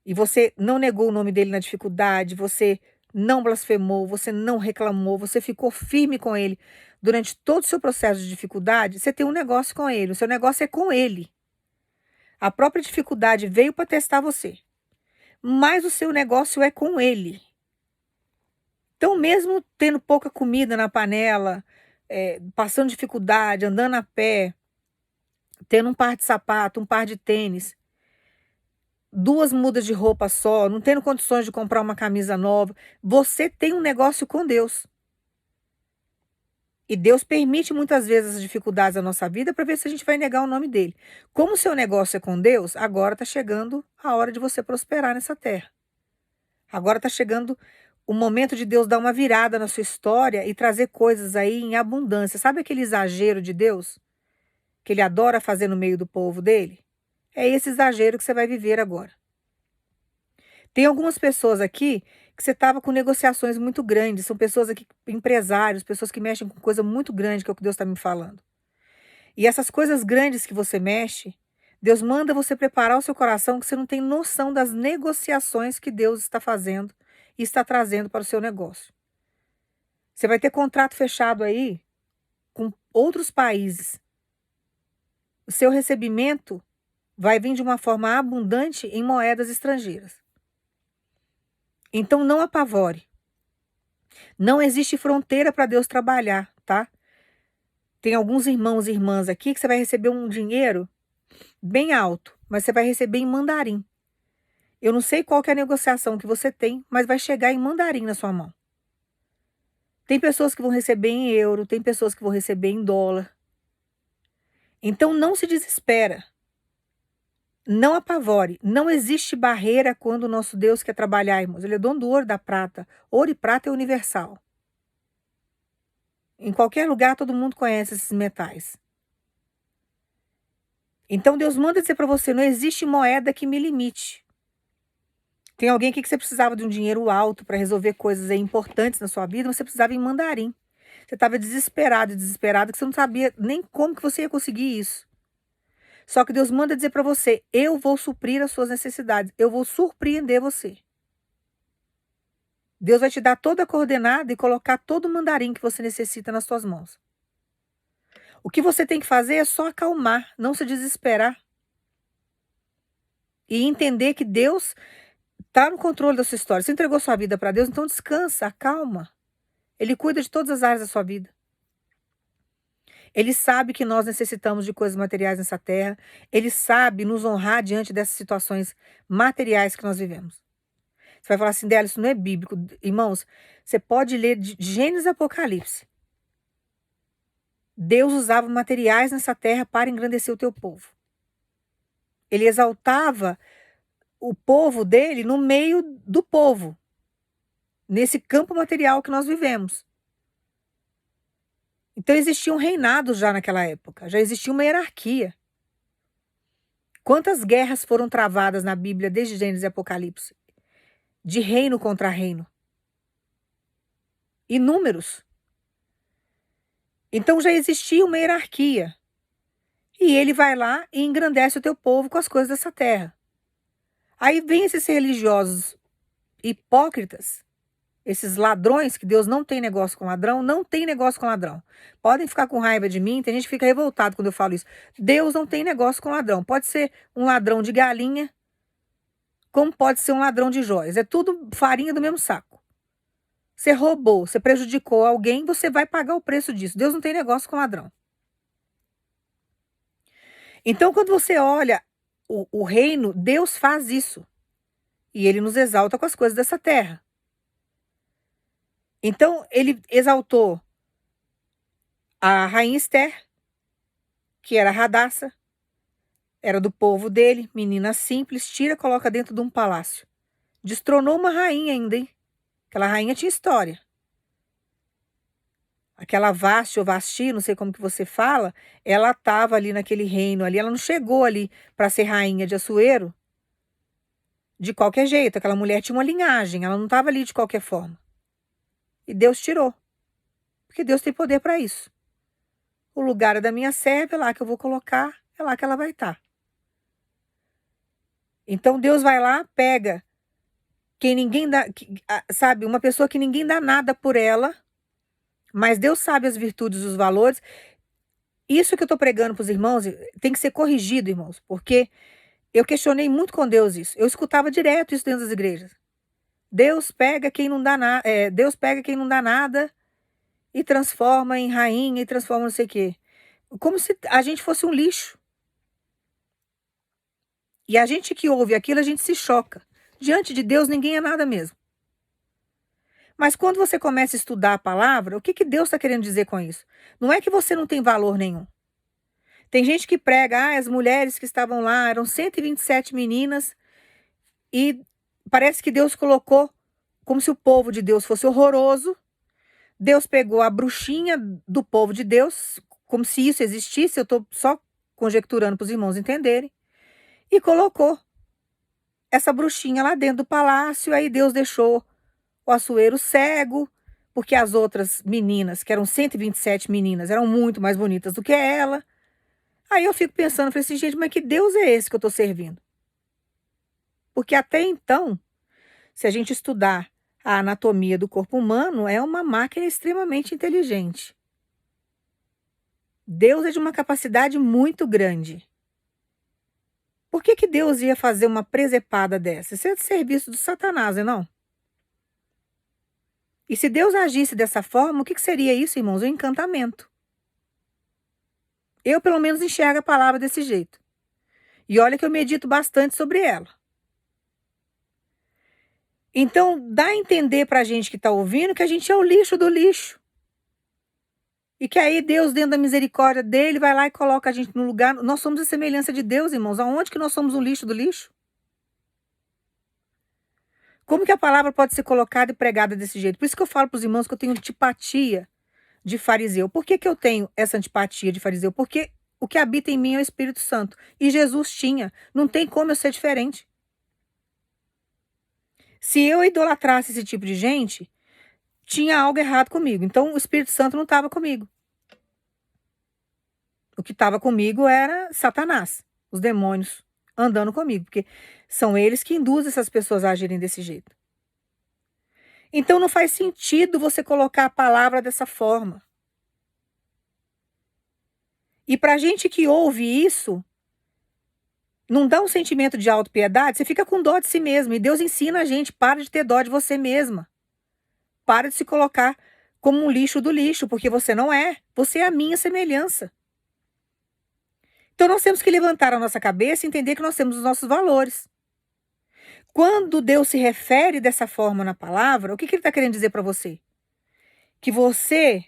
e você não negou o nome dele na dificuldade, você não blasfemou, você não reclamou, você ficou firme com ele durante todo o seu processo de dificuldade, você tem um negócio com ele, o seu negócio é com ele. A própria dificuldade veio para testar você, mas o seu negócio é com ele. Então, mesmo tendo pouca comida na panela, passando dificuldade, andando a pé, tendo um par de sapato, um par de tênis, 2 mudas de roupa só, não tendo condições de comprar uma camisa nova, você tem um negócio com Deus. E Deus permite muitas vezes as dificuldades da nossa vida para ver se a gente vai negar o nome dele. Como o seu negócio é com Deus, agora está chegando a hora de você prosperar nessa terra. Agora está chegando o momento de Deus dar uma virada na sua história e trazer coisas aí em abundância. Sabe aquele exagero de Deus que ele adora fazer no meio do povo dele? É esse exagero que você vai viver agora. Tem algumas pessoas aqui que você estava com negociações muito grandes. São pessoas aqui, empresários, pessoas que mexem com coisa muito grande, que é o que Deus está me falando. E essas coisas grandes que você mexe, Deus manda você preparar o seu coração, que você não tem noção das negociações que Deus está fazendo e está trazendo para o seu negócio. Você vai ter contrato fechado aí com outros países. O seu recebimento vai vir de uma forma abundante em moedas estrangeiras. Então não apavore. Não existe fronteira para Deus trabalhar, tá? Tem alguns irmãos e irmãs aqui que você vai receber um dinheiro bem alto, mas você vai receber em mandarim. Eu não sei qual que é a negociação que você tem, mas vai chegar em mandarim na sua mão. Tem pessoas que vão receber em euro, tem pessoas que vão receber em dólar. Então não se desespera. Não apavore. Não existe barreira quando o nosso Deus quer trabalhar, irmãos. Ele é dono do ouro e da prata. Ouro e prata é universal. Em qualquer lugar todo mundo conhece esses metais. Então Deus manda dizer para você: não existe moeda que me limite. Tem alguém aqui que você precisava de um dinheiro alto para resolver coisas aí importantes na sua vida, mas você precisava em mandarim. Você estava desesperado, desesperado, que você não sabia nem como que você ia conseguir isso. Só que Deus manda dizer para você: eu vou suprir as suas necessidades, eu vou surpreender você. Deus vai te dar toda a coordenada e colocar todo o mandarim que você necessita nas suas mãos. O que você tem que fazer é só acalmar, não se desesperar. E entender que Deus está no controle da sua história. Você entregou sua vida para Deus, então descansa, acalma. Ele cuida de todas as áreas da sua vida. Ele sabe que nós necessitamos de coisas materiais nessa terra. Ele sabe nos honrar diante dessas situações materiais que nós vivemos. Você vai falar assim, dela, isso não é bíblico. Irmãos, você pode ler de Gênesis e Apocalipse. Deus usava materiais nessa terra para engrandecer o teu povo. Ele exaltava o povo dele no meio do povo, nesse campo material que nós vivemos. Então existia um reinado já naquela época, já existia uma hierarquia. Quantas guerras foram travadas na Bíblia desde Gênesis e Apocalipse? De reino contra reino. Inúmeros. Então já existia uma hierarquia. E ele vai lá e engrandece o teu povo com as coisas dessa terra. Aí vem esses religiosos hipócritas, esses ladrões, que Deus não tem negócio com ladrão, não tem negócio com ladrão. Podem ficar com raiva de mim, tem gente que fica revoltado quando eu falo isso. Deus não tem negócio com ladrão. Pode ser um ladrão de galinha, como pode ser um ladrão de joias. É tudo farinha do mesmo saco. Você roubou, você prejudicou alguém, você vai pagar o preço disso. Deus não tem negócio com ladrão. Então, quando você olha o reino, Deus faz isso. E ele nos exalta com as coisas dessa terra. Então, ele exaltou a rainha Esther, que era Radassa, era do povo dele, menina simples, tira, coloca dentro de um palácio. Destronou uma rainha ainda, hein? Aquela rainha tinha história. Aquela Vasti ou Vasti, não sei como que você fala, ela estava ali naquele reino ali, ela não chegou ali para ser rainha de Assuero de qualquer jeito. Aquela mulher tinha uma linhagem, ela não estava ali de qualquer forma. E Deus tirou, porque Deus tem poder para isso. O lugar é da minha serva, é lá que eu vou colocar, é lá que ela vai estar. Então Deus vai lá, pega quem ninguém dá, sabe, uma pessoa que ninguém dá nada por ela, mas Deus sabe as virtudes e os valores. Isso que eu estou pregando para os irmãos tem que ser corrigido, irmãos, porque eu questionei muito com Deus isso. Eu escutava direto isso dentro das igrejas. Deus pega quem não dá nada, Deus pega quem não dá nada e transforma em rainha e transforma não sei o quê. Como se a gente fosse um lixo. E a gente que ouve aquilo, a gente se choca. Diante de Deus, ninguém é nada mesmo. Mas quando você começa a estudar a palavra, o que que Deus está querendo dizer com isso? Não é que você não tem valor nenhum. Tem gente que prega, as mulheres que estavam lá eram 127 meninas e parece que Deus colocou como se o povo de Deus fosse horroroso. Deus pegou a bruxinha do povo de Deus, como se isso existisse, eu estou só conjecturando para os irmãos entenderem, e colocou essa bruxinha lá dentro do palácio. Aí Deus deixou o Assuero cego, porque as outras meninas, que eram 127 meninas, eram muito mais bonitas do que ela. Aí eu fico pensando, falei assim, gente, mas que Deus é esse que eu estou servindo? Porque até então, se a gente estudar a anatomia do corpo humano, é uma máquina extremamente inteligente. Deus é de uma capacidade muito grande. Por que que Deus ia fazer uma presepada dessa? Isso é de serviço do Satanás, não é? E se Deus agisse dessa forma, o que que seria isso, irmãos? Um encantamento. Eu, pelo menos, enxergo a palavra desse jeito. E olha que eu medito bastante sobre ela. Então, dá a entender para a gente que está ouvindo que a gente é o lixo do lixo. E que aí Deus, dentro da misericórdia dele, vai lá e coloca a gente no lugar. Nós somos a semelhança de Deus, irmãos. Aonde que nós somos o lixo do lixo? Como que a palavra pode ser colocada e pregada desse jeito? Por isso que eu falo para os irmãos que eu tenho antipatia de fariseu. Por que que eu tenho essa antipatia de fariseu? Porque o que habita em mim é o Espírito Santo. E Jesus tinha. Não tem como eu ser diferente. Se eu idolatrasse esse tipo de gente, tinha algo errado comigo. Então, o Espírito Santo não estava comigo. O que estava comigo era Satanás, os demônios andando comigo, porque são eles que induzem essas pessoas a agirem desse jeito. Então, não faz sentido você colocar a palavra dessa forma. E para a gente que ouve isso, não dá um sentimento de autopiedade, você fica com dó de si mesmo. E Deus ensina a gente, para de ter dó de você mesma. Para de se colocar como um lixo do lixo, porque você não é. Você é a minha semelhança. Então nós temos que levantar a nossa cabeça e entender que nós temos os nossos valores. Quando Deus se refere dessa forma na palavra, o que ele está querendo dizer para você? Que você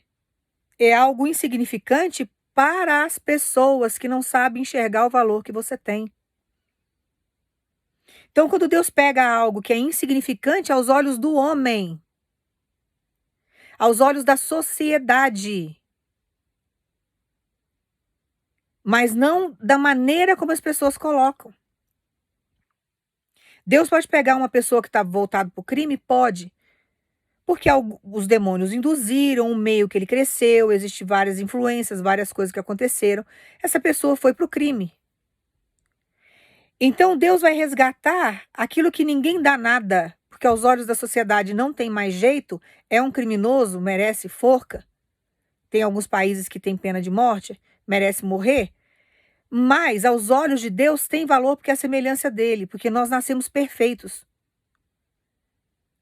é algo insignificante para as pessoas que não sabem enxergar o valor que você tem. Então, quando Deus pega algo que é insignificante aos olhos do homem, aos olhos da sociedade, mas não da maneira como as pessoas colocam. Deus pode pegar uma pessoa que está voltada para o crime? Pode. Porque os demônios induziram o meio que ele cresceu, existem várias influências, várias coisas que aconteceram. Essa pessoa foi para o crime. Então Deus vai resgatar aquilo que ninguém dá nada, porque aos olhos da sociedade não tem mais jeito, é um criminoso, merece forca. Tem alguns países que têm pena de morte, merece morrer. Mas aos olhos de Deus tem valor porque é a semelhança dele, porque nós nascemos perfeitos.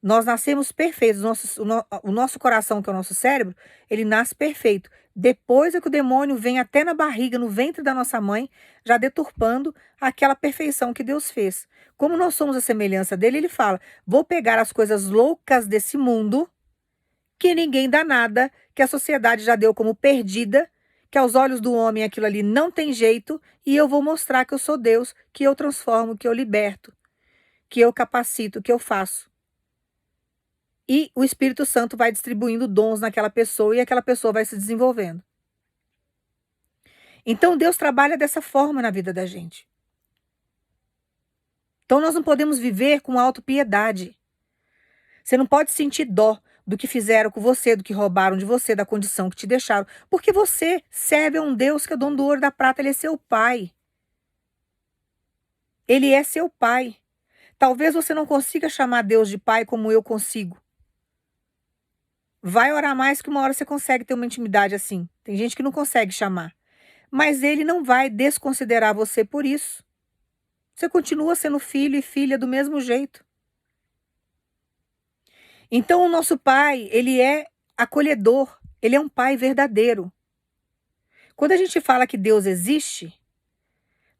Nós nascemos perfeitos, o nosso coração, que é o nosso cérebro, ele nasce perfeito. Depois é que o demônio vem até na barriga, no ventre da nossa mãe, já deturpando aquela perfeição que Deus fez. Como nós somos a semelhança dele, ele fala: vou pegar as coisas loucas desse mundo, que ninguém dá nada, que a sociedade já deu como perdida, que aos olhos do homem aquilo ali não tem jeito, e eu vou mostrar que eu sou Deus, que eu transformo, que eu liberto, que eu capacito, que eu faço. E o Espírito Santo vai distribuindo dons naquela pessoa e aquela pessoa vai se desenvolvendo. Então Deus trabalha dessa forma na vida da gente. Então nós não podemos viver com autopiedade. Você não pode sentir dó do que fizeram com você, do que roubaram de você, da condição que te deixaram. Porque você serve a um Deus que é dono do ouro e da prata, ele é seu pai. Ele é seu pai. Talvez você não consiga chamar Deus de pai como eu consigo. Vai orar mais que uma hora você consegue ter uma intimidade assim. Tem gente que não consegue chamar. Mas ele não vai desconsiderar você por isso. Você continua sendo filho e filha do mesmo jeito. Então o nosso pai, ele é acolhedor. Ele é um pai verdadeiro. Quando a gente fala que Deus existe,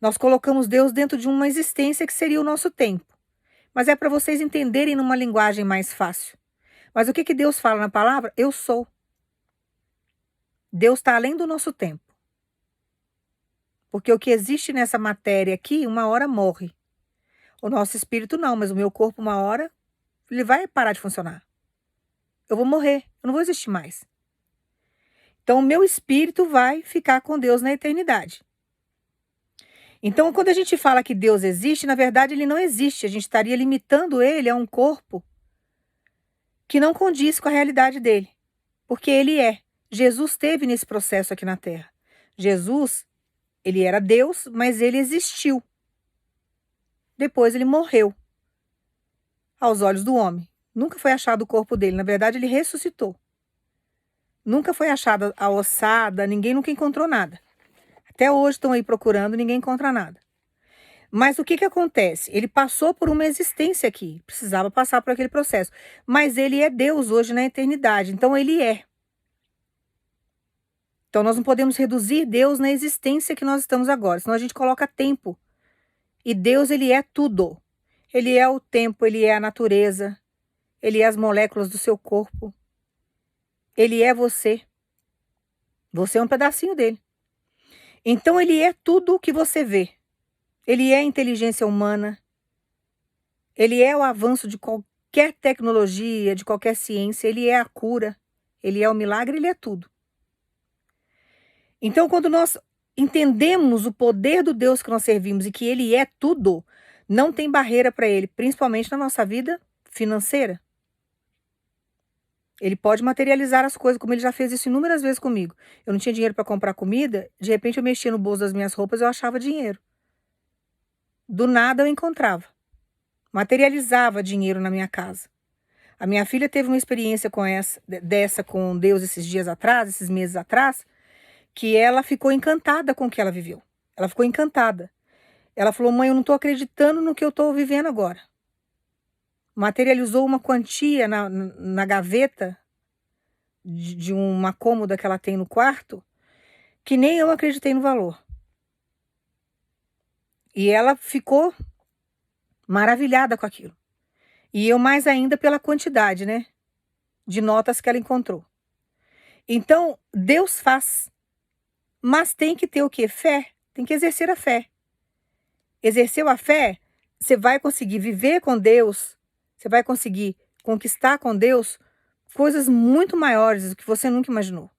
nós colocamos Deus dentro de uma existência que seria o nosso tempo. Mas é para vocês entenderem numa linguagem mais fácil. Mas o que que Deus fala na palavra? Eu sou. Deus está além do nosso tempo. Porque o que existe nessa matéria aqui, uma hora morre. O nosso espírito não, mas o meu corpo, uma hora, ele vai parar de funcionar. Eu vou morrer, eu não vou existir mais. Então, o meu espírito vai ficar com Deus na eternidade. Então, quando a gente fala que Deus existe, na verdade, ele não existe. A gente estaria limitando ele a um corpo que não condiz com a realidade dele. Porque ele é. Jesus esteve nesse processo aqui na Terra. Jesus, ele era Deus, mas ele existiu. Depois ele morreu aos olhos do homem. Nunca foi achado o corpo dele. Na verdade, ele ressuscitou. Nunca foi achada a ossada, ninguém nunca encontrou nada. Até hoje estão aí procurando, ninguém encontra nada. Mas o que que acontece? Ele passou por uma existência aqui, precisava passar por aquele processo. Mas ele é Deus hoje na eternidade, então ele é. Então nós não podemos reduzir Deus na existência que nós estamos agora, senão a gente coloca tempo. E Deus, ele é tudo. Ele é o tempo, ele é a natureza, ele é as moléculas do seu corpo. Ele é você. Você é um pedacinho dele. Então ele é tudo o que você vê. Ele é a inteligência humana. Ele é o avanço de qualquer tecnologia, de qualquer ciência. Ele é a cura. Ele é o milagre, ele é tudo. Então, quando nós entendemos o poder do Deus que nós servimos e que ele é tudo, não tem barreira para ele, principalmente na nossa vida financeira. Ele pode materializar as coisas, como ele já fez isso inúmeras vezes comigo. Eu não tinha dinheiro para comprar comida, de repente eu mexia no bolso das minhas roupas e eu achava dinheiro. Do nada eu encontrava. Materializava dinheiro na minha casa. A minha filha teve uma experiência dessa com Deus esses dias atrás, esses meses atrás, que ela ficou encantada com o que ela viveu. Ela ficou encantada. Ela falou: mãe, eu não estou acreditando no que eu estou vivendo agora. Materializou uma quantia na gaveta de uma cômoda que ela tem no quarto, que nem eu acreditei no valor. E ela ficou maravilhada com aquilo. E eu mais ainda pela quantidade, né, de notas que ela encontrou. Então, Deus faz, mas tem que ter o quê? Fé, tem que exercer a fé. Exerceu a fé, você vai conseguir viver com Deus, você vai conseguir conquistar com Deus coisas muito maiores do que você nunca imaginou.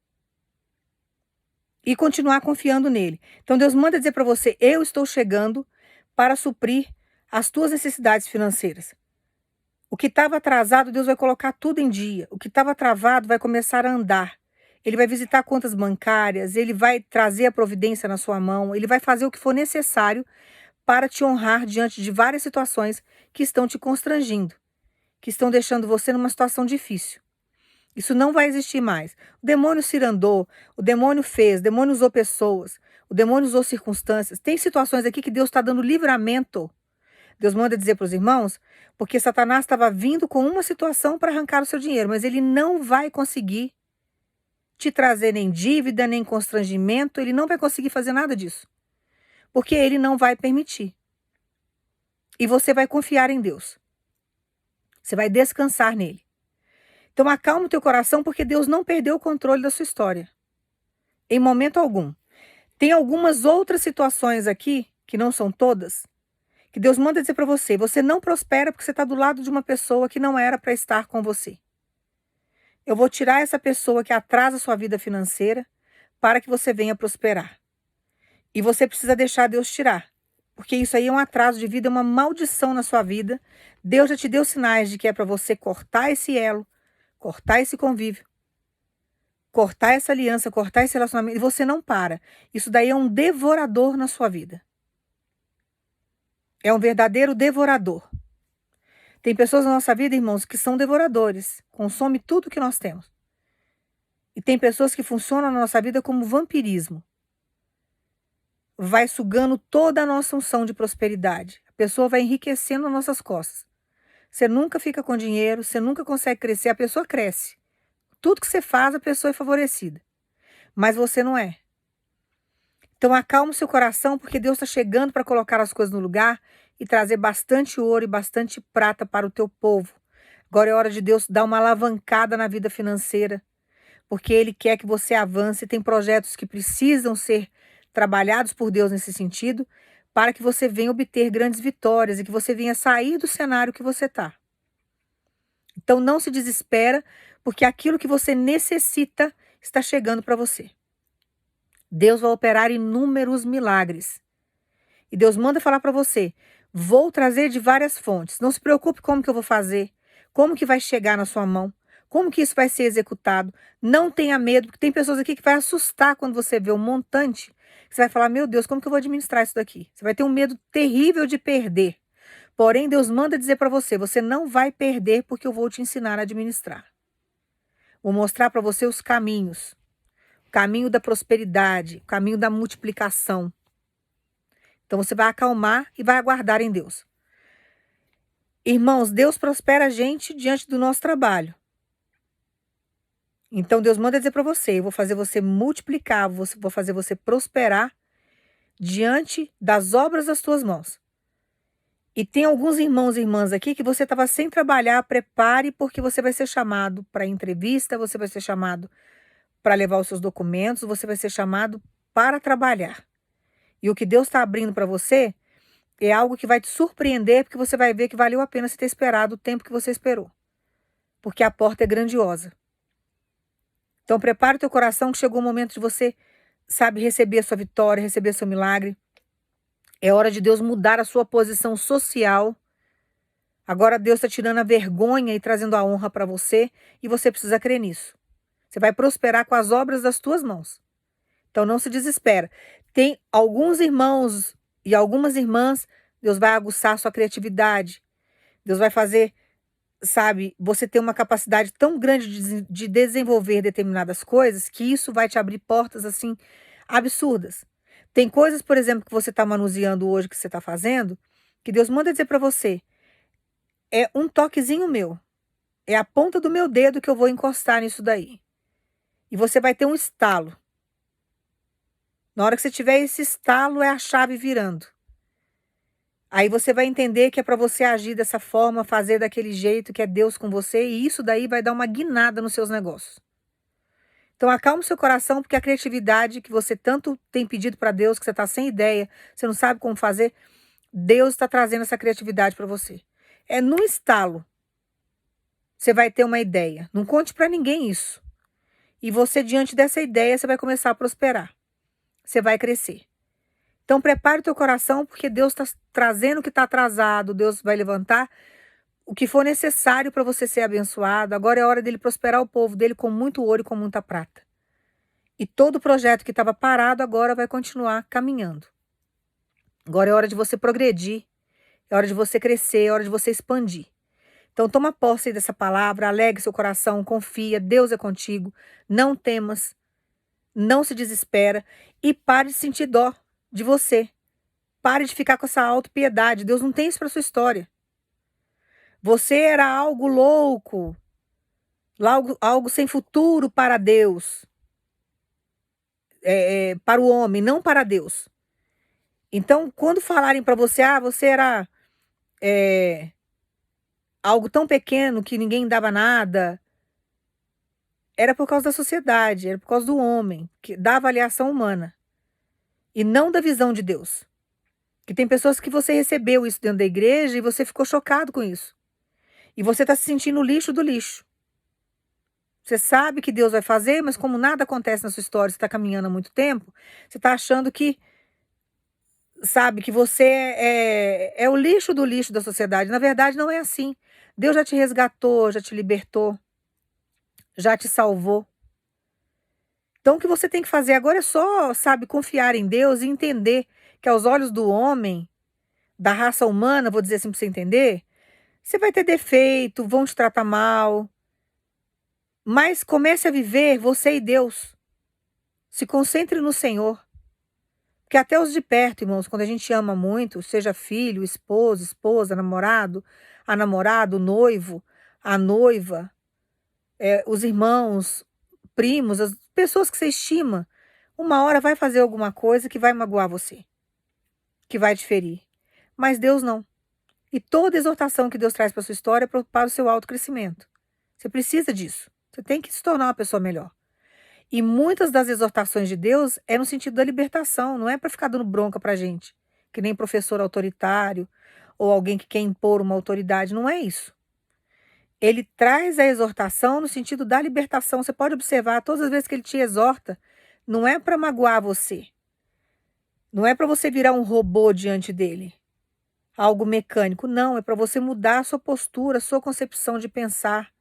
E continuar confiando nele. Então Deus manda dizer para você: eu estou chegando para suprir as tuas necessidades financeiras. O que estava atrasado, Deus vai colocar tudo em dia. O que estava travado vai começar a andar. Ele vai visitar contas bancárias, ele vai trazer a providência na sua mão, ele vai fazer o que for necessário para te honrar diante de várias situações que estão te constrangindo, que estão deixando você numa situação difícil. Isso não vai existir mais. O demônio cirandou, o demônio fez, o demônio usou pessoas, o demônio usou circunstâncias. Tem situações aqui que Deus está dando livramento. Deus manda dizer para os irmãos, porque Satanás estava vindo com uma situação para arrancar o seu dinheiro, mas ele não vai conseguir te trazer nem dívida, nem constrangimento, ele não vai conseguir fazer nada disso. Porque ele não vai permitir. E você vai confiar em Deus. Você vai descansar nele. Então acalma o teu coração, porque Deus não perdeu o controle da sua história. Em momento algum. Tem algumas outras situações aqui, que não são todas, que Deus manda dizer para você: você não prospera porque você está do lado de uma pessoa que não era para estar com você. Eu vou tirar essa pessoa que atrasa a sua vida financeira para que você venha prosperar. E você precisa deixar Deus tirar, porque isso aí é um atraso de vida, é uma maldição na sua vida. Deus já te deu sinais de que é para você cortar esse elo, cortar esse convívio, cortar essa aliança, cortar esse relacionamento, e você não para. Isso daí é um devorador na sua vida. É um verdadeiro devorador. Tem pessoas na nossa vida, irmãos, que são devoradores, consome tudo que nós temos. E tem pessoas que funcionam na nossa vida como vampirismo. Vai sugando toda a nossa unção de prosperidade. A pessoa vai enriquecendo as nossas costas. Você nunca fica com dinheiro, você nunca consegue crescer, a pessoa cresce. Tudo que você faz, a pessoa é favorecida. Mas você não é. Então acalma o seu coração, porque Deus está chegando para colocar as coisas no lugar e trazer bastante ouro e bastante prata para o teu povo. Agora é hora de Deus dar uma alavancada na vida financeira, porque Ele quer que você avance. Tem projetos que precisam ser trabalhados por Deus nesse sentido, para que você venha obter grandes vitórias e que você venha sair do cenário que você está. Então não se desespera, porque aquilo que você necessita está chegando para você. Deus vai operar inúmeros milagres. E Deus manda falar para você: vou trazer de várias fontes. Não se preocupe como que eu vou fazer, como que vai chegar na sua mão, como que isso vai ser executado. Não tenha medo, porque tem pessoas aqui que vai assustar quando você vê um montante. Você vai falar: meu Deus, como que eu vou administrar isso daqui? Você vai ter um medo terrível de perder. Porém, Deus manda dizer para você: você não vai perder, porque eu vou te ensinar a administrar. Vou mostrar para você os caminhos. O caminho da prosperidade, o caminho da multiplicação. Então você vai acalmar e vai aguardar em Deus. Irmãos, Deus prospera a gente diante do nosso trabalho. Então Deus manda dizer para você: eu vou fazer você multiplicar, vou fazer você prosperar diante das obras das tuas mãos. E tem alguns irmãos e irmãs aqui que você estava sem trabalhar, prepare, porque você vai ser chamado para entrevista, você vai ser chamado para levar os seus documentos, você vai ser chamado para trabalhar. E o que Deus está abrindo para você é algo que vai te surpreender, porque você vai ver que valeu a pena você ter esperado o tempo que você esperou. Porque a porta é grandiosa. Então prepare o teu coração, que chegou o momento de você, sabe, receber a sua vitória, receber seu milagre. É hora de Deus mudar a sua posição social. Agora Deus está tirando a vergonha e trazendo a honra para você, e você precisa crer nisso. Você vai prosperar com as obras das tuas mãos. Então não se desespera. Tem alguns irmãos e algumas irmãs, Deus vai aguçar a sua criatividade. Deus vai fazer, sabe, você ter uma capacidade tão grande de desenvolver determinadas coisas, que isso vai te abrir portas assim absurdas. Tem coisas, por exemplo, que você está manuseando hoje, que você está fazendo, que Deus manda dizer para você: é um toquezinho meu. É a ponta do meu dedo que eu vou encostar nisso daí. E você vai ter um estalo. Na hora que você tiver esse estalo, é a chave virando. Aí você vai entender que é para você agir dessa forma, fazer daquele jeito que é Deus com você, e isso daí vai dar uma guinada nos seus negócios. Então acalma o seu coração, porque a criatividade que você tanto tem pedido para Deus, que você está sem ideia, você não sabe como fazer, Deus está trazendo essa criatividade para você. É no estalo, você vai ter uma ideia. Não conte para ninguém isso. E você, diante dessa ideia, você vai começar a prosperar. Você vai crescer. Então prepare o teu coração, porque Deus está trazendo o que está atrasado, Deus vai levantar o que for necessário para você ser abençoado. Agora é hora dele prosperar o povo dele com muito ouro e com muita prata. E todo o projeto que estava parado agora vai continuar caminhando. Agora é hora de você progredir, é hora de você crescer, é hora de você expandir. Então toma posse dessa palavra, alegre seu coração, confia, Deus é contigo, não temas, não se desespera e pare de sentir dó de você. Pare de ficar com essa autopiedade. Deus não tem isso para sua história. Você era algo louco, algo sem futuro para Deus, para o homem, não para Deus. Então, quando falarem para você, você era algo tão pequeno que ninguém dava nada, era por causa da sociedade, era por causa do homem, da avaliação humana, e não da visão de Deus. Que tem pessoas que você recebeu isso dentro da igreja e você ficou chocado com isso. E você está se sentindo o lixo do lixo. Você sabe que Deus vai fazer, mas como nada acontece na sua história, você está caminhando há muito tempo, você está achando que, sabe, que você é o lixo do lixo da sociedade. Na verdade, não é assim. Deus já te resgatou, já te libertou, já te salvou. Então, o que você tem que fazer agora é só, sabe, confiar em Deus e entender que aos olhos do homem, da raça humana, vou dizer assim para você entender, você vai ter defeito, vão te tratar mal, mas comece a viver você e Deus. Se concentre no Senhor. Porque até os de perto, irmãos, quando a gente ama muito, seja filho, esposo, esposa, namorado, a namorada, o noivo, a noiva, os irmãos, primos, as pessoas que você estima, uma hora vai fazer alguma coisa que vai magoar você, que vai te ferir. Mas Deus não. E toda exortação que Deus traz para a sua história é para o seu autocrescimento. Você precisa disso. Você tem que se tornar uma pessoa melhor. E muitas das exortações de Deus é no sentido da libertação, não é para ficar dando bronca para gente, que nem professor autoritário ou alguém que quer impor uma autoridade, não é isso. Ele traz a exortação no sentido da libertação. Você pode observar, todas as vezes que ele te exorta, não é para magoar você, não é para você virar um robô diante dele, algo mecânico, não, é para você mudar a sua postura, a sua concepção de pensar,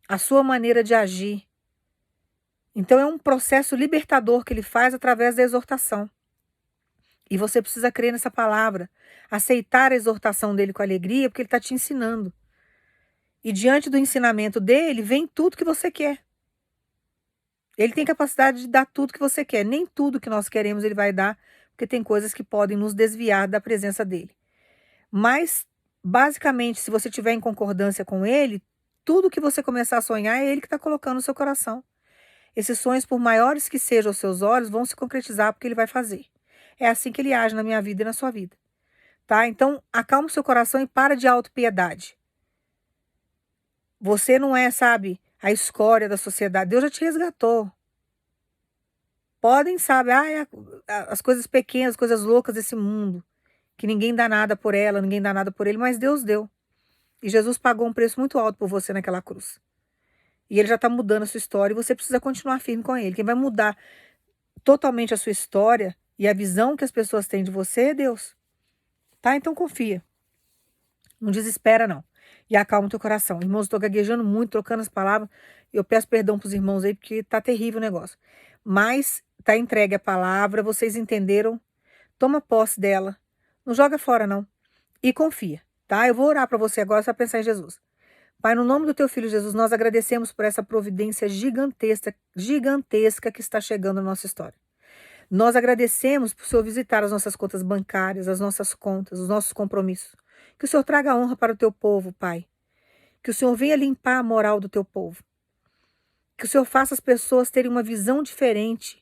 a sua maneira de agir. Então é um processo libertador que ele faz através da exortação. E você precisa crer nessa palavra, aceitar a exortação dele com alegria, porque ele está te ensinando. E diante do ensinamento dele, vem tudo que você quer. Ele tem capacidade de dar tudo que você quer. Nem tudo que nós queremos ele vai dar, porque tem coisas que podem nos desviar da presença dele. Mas, basicamente, se você estiver em concordância com ele, tudo que você começar a sonhar é ele que está colocando no seu coração. Esses sonhos, por maiores que sejam os seus olhos, vão se concretizar porque ele vai fazer. É assim que ele age na minha vida e na sua vida. Tá? Então, acalma o seu coração e para de autopiedade. Você não é, sabe, a escória da sociedade. Deus já te resgatou. Podem, sabe, as coisas pequenas, as coisas loucas desse mundo, que ninguém dá nada por ela, ninguém dá nada por ele, mas Deus deu. E Jesus pagou um preço muito alto por você naquela cruz. E ele já está mudando a sua história e você precisa continuar firme com ele. Quem vai mudar totalmente a sua história e a visão que as pessoas têm de você é Deus. Tá? Então confia. Não desespera, não. E acalma o teu coração. Irmãos, estou gaguejando muito, trocando as palavras. Eu peço perdão para os irmãos aí, porque tá terrível o negócio. Mas tá entregue a palavra, vocês entenderam? Toma posse dela. Não joga fora, não. E confia, tá? Eu vou orar para você agora, só pensar em Jesus. Pai, no nome do teu filho Jesus, nós agradecemos por essa providência gigantesca, gigantesca que está chegando na nossa história. Nós agradecemos por o Senhor visitar as nossas contas bancárias, as nossas contas, os nossos compromissos. Que o Senhor traga honra para o teu povo, Pai. Que o Senhor venha limpar a moral do teu povo. Que o Senhor faça as pessoas terem uma visão diferente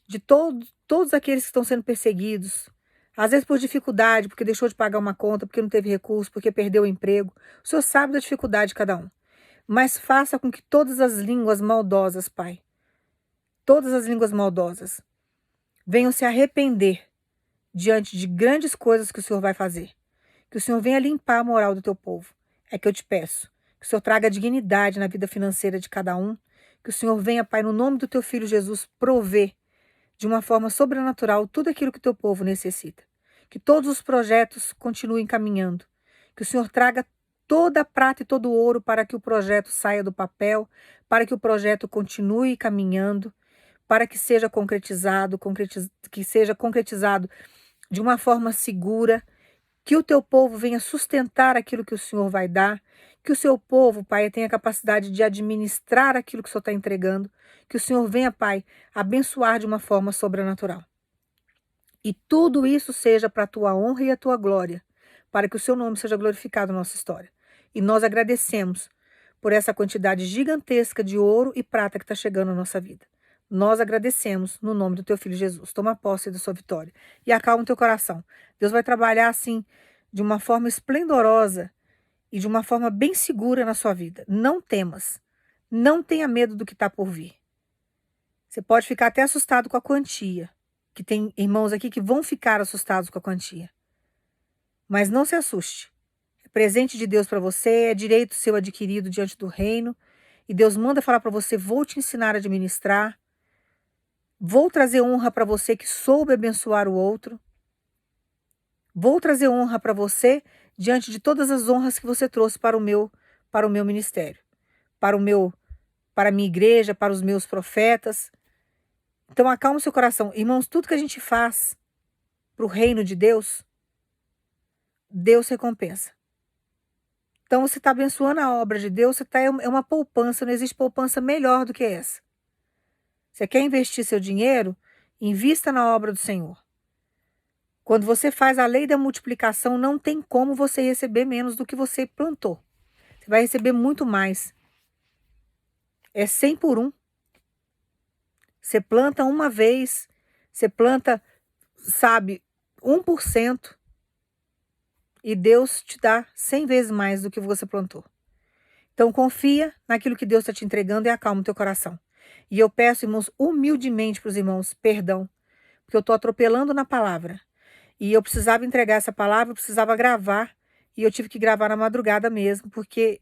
de todos aqueles que estão sendo perseguidos, Às vezes por dificuldade, porque deixou de pagar uma conta, porque não teve recurso, porque perdeu o emprego. O Senhor sabe da dificuldade de cada um. Mas faça com que todas as línguas maldosas, Pai, todas as línguas maldosas, venham se arrepender diante de grandes coisas que o Senhor vai fazer. Que o Senhor venha limpar a moral do teu povo. É que eu te peço. Que o Senhor traga dignidade na vida financeira de cada um. Que o Senhor venha, Pai, no nome do teu Filho Jesus, prover de uma forma sobrenatural tudo aquilo que o teu povo necessita. Que todos os projetos continuem caminhando. Que o Senhor traga toda a prata e todo o ouro para que o projeto saia do papel, para que o projeto continue caminhando, para que seja concretizado, que seja concretizado de uma forma segura, que o teu povo venha sustentar aquilo que o Senhor vai dar, que o seu povo, Pai, tenha capacidade de administrar aquilo que o Senhor está entregando, que o Senhor venha, Pai, abençoar de uma forma sobrenatural. E tudo isso seja para a tua honra e a tua glória, para que o seu nome seja glorificado na nossa história. E nós agradecemos por essa quantidade gigantesca de ouro e prata que está chegando na nossa vida. Nós agradecemos no nome do teu filho Jesus. Toma posse da sua vitória e acalma o teu coração. Deus vai trabalhar assim de uma forma esplendorosa e de uma forma bem segura na sua vida. Não temas. Não tenha medo do que está por vir. Você pode ficar até assustado com a quantia, que tem irmãos aqui que vão ficar assustados com a quantia. Mas não se assuste. É presente de Deus para você, é direito seu adquirido diante do reino. E Deus manda falar para você, vou te ensinar a administrar. Vou trazer honra para você que soube abençoar o outro. Vou trazer honra para você diante de todas as honras que você trouxe para o meu ministério, para a minha igreja, para os meus profetas. Então acalma o seu coração. Irmãos, tudo que a gente faz para o reino de Deus, Deus recompensa. Então você está abençoando a obra de Deus, é uma poupança, não existe poupança melhor do que essa. Você quer investir seu dinheiro? Invista na obra do Senhor. Quando você faz a lei da multiplicação, não tem como você receber menos do que você plantou. Você vai receber muito mais. É 100 por 1. Você planta uma vez, você planta, sabe, 1%, e Deus te dá 100 vezes mais do que você plantou. Então confia naquilo que Deus está te entregando e acalma o teu coração. E eu peço, irmãos, humildemente para os irmãos, perdão, porque eu estou atropelando na palavra. E eu precisava entregar essa palavra, eu precisava gravar, e eu tive que gravar na madrugada mesmo, porque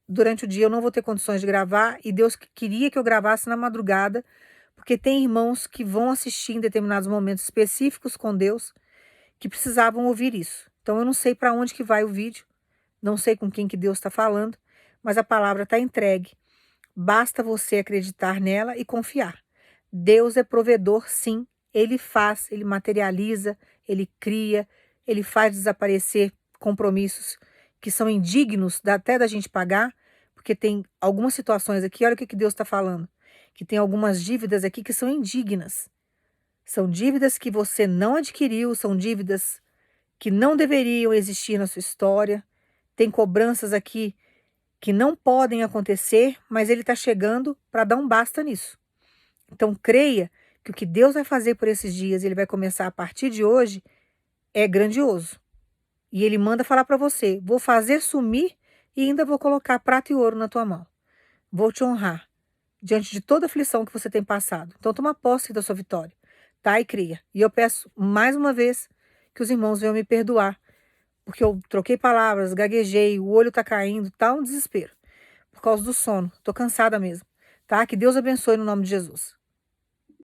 durante o dia eu não vou ter condições de gravar, e Deus queria que eu gravasse na madrugada, porque tem irmãos que vão assistir em determinados momentos específicos com Deus, que precisavam ouvir isso. Então eu não sei para onde que vai o vídeo, não sei com quem que Deus está falando, mas a palavra está entregue. Basta você acreditar nela e confiar. Deus é provedor, sim. Ele faz, ele materializa, ele cria, ele faz desaparecer compromissos que são indignos até da gente pagar, porque tem algumas situações aqui, olha o que Deus está falando, que tem algumas dívidas aqui que são indignas. São dívidas que você não adquiriu, são dívidas que não deveriam existir na sua história. Tem cobranças aqui que não podem acontecer, mas ele está chegando para dar um basta nisso. Então creia que o que Deus vai fazer por esses dias, ele vai começar a partir de hoje, é grandioso. E ele manda falar para você, vou fazer sumir e ainda vou colocar prata e ouro na tua mão. Vou te honrar diante de toda aflição que você tem passado. Então toma posse da sua vitória, tá? E cria. E eu peço mais uma vez que os irmãos venham me perdoar, porque eu troquei palavras, gaguejei, o olho tá caindo, tá um desespero. Por causa do sono, tô cansada mesmo, tá? Que Deus abençoe no nome de Jesus.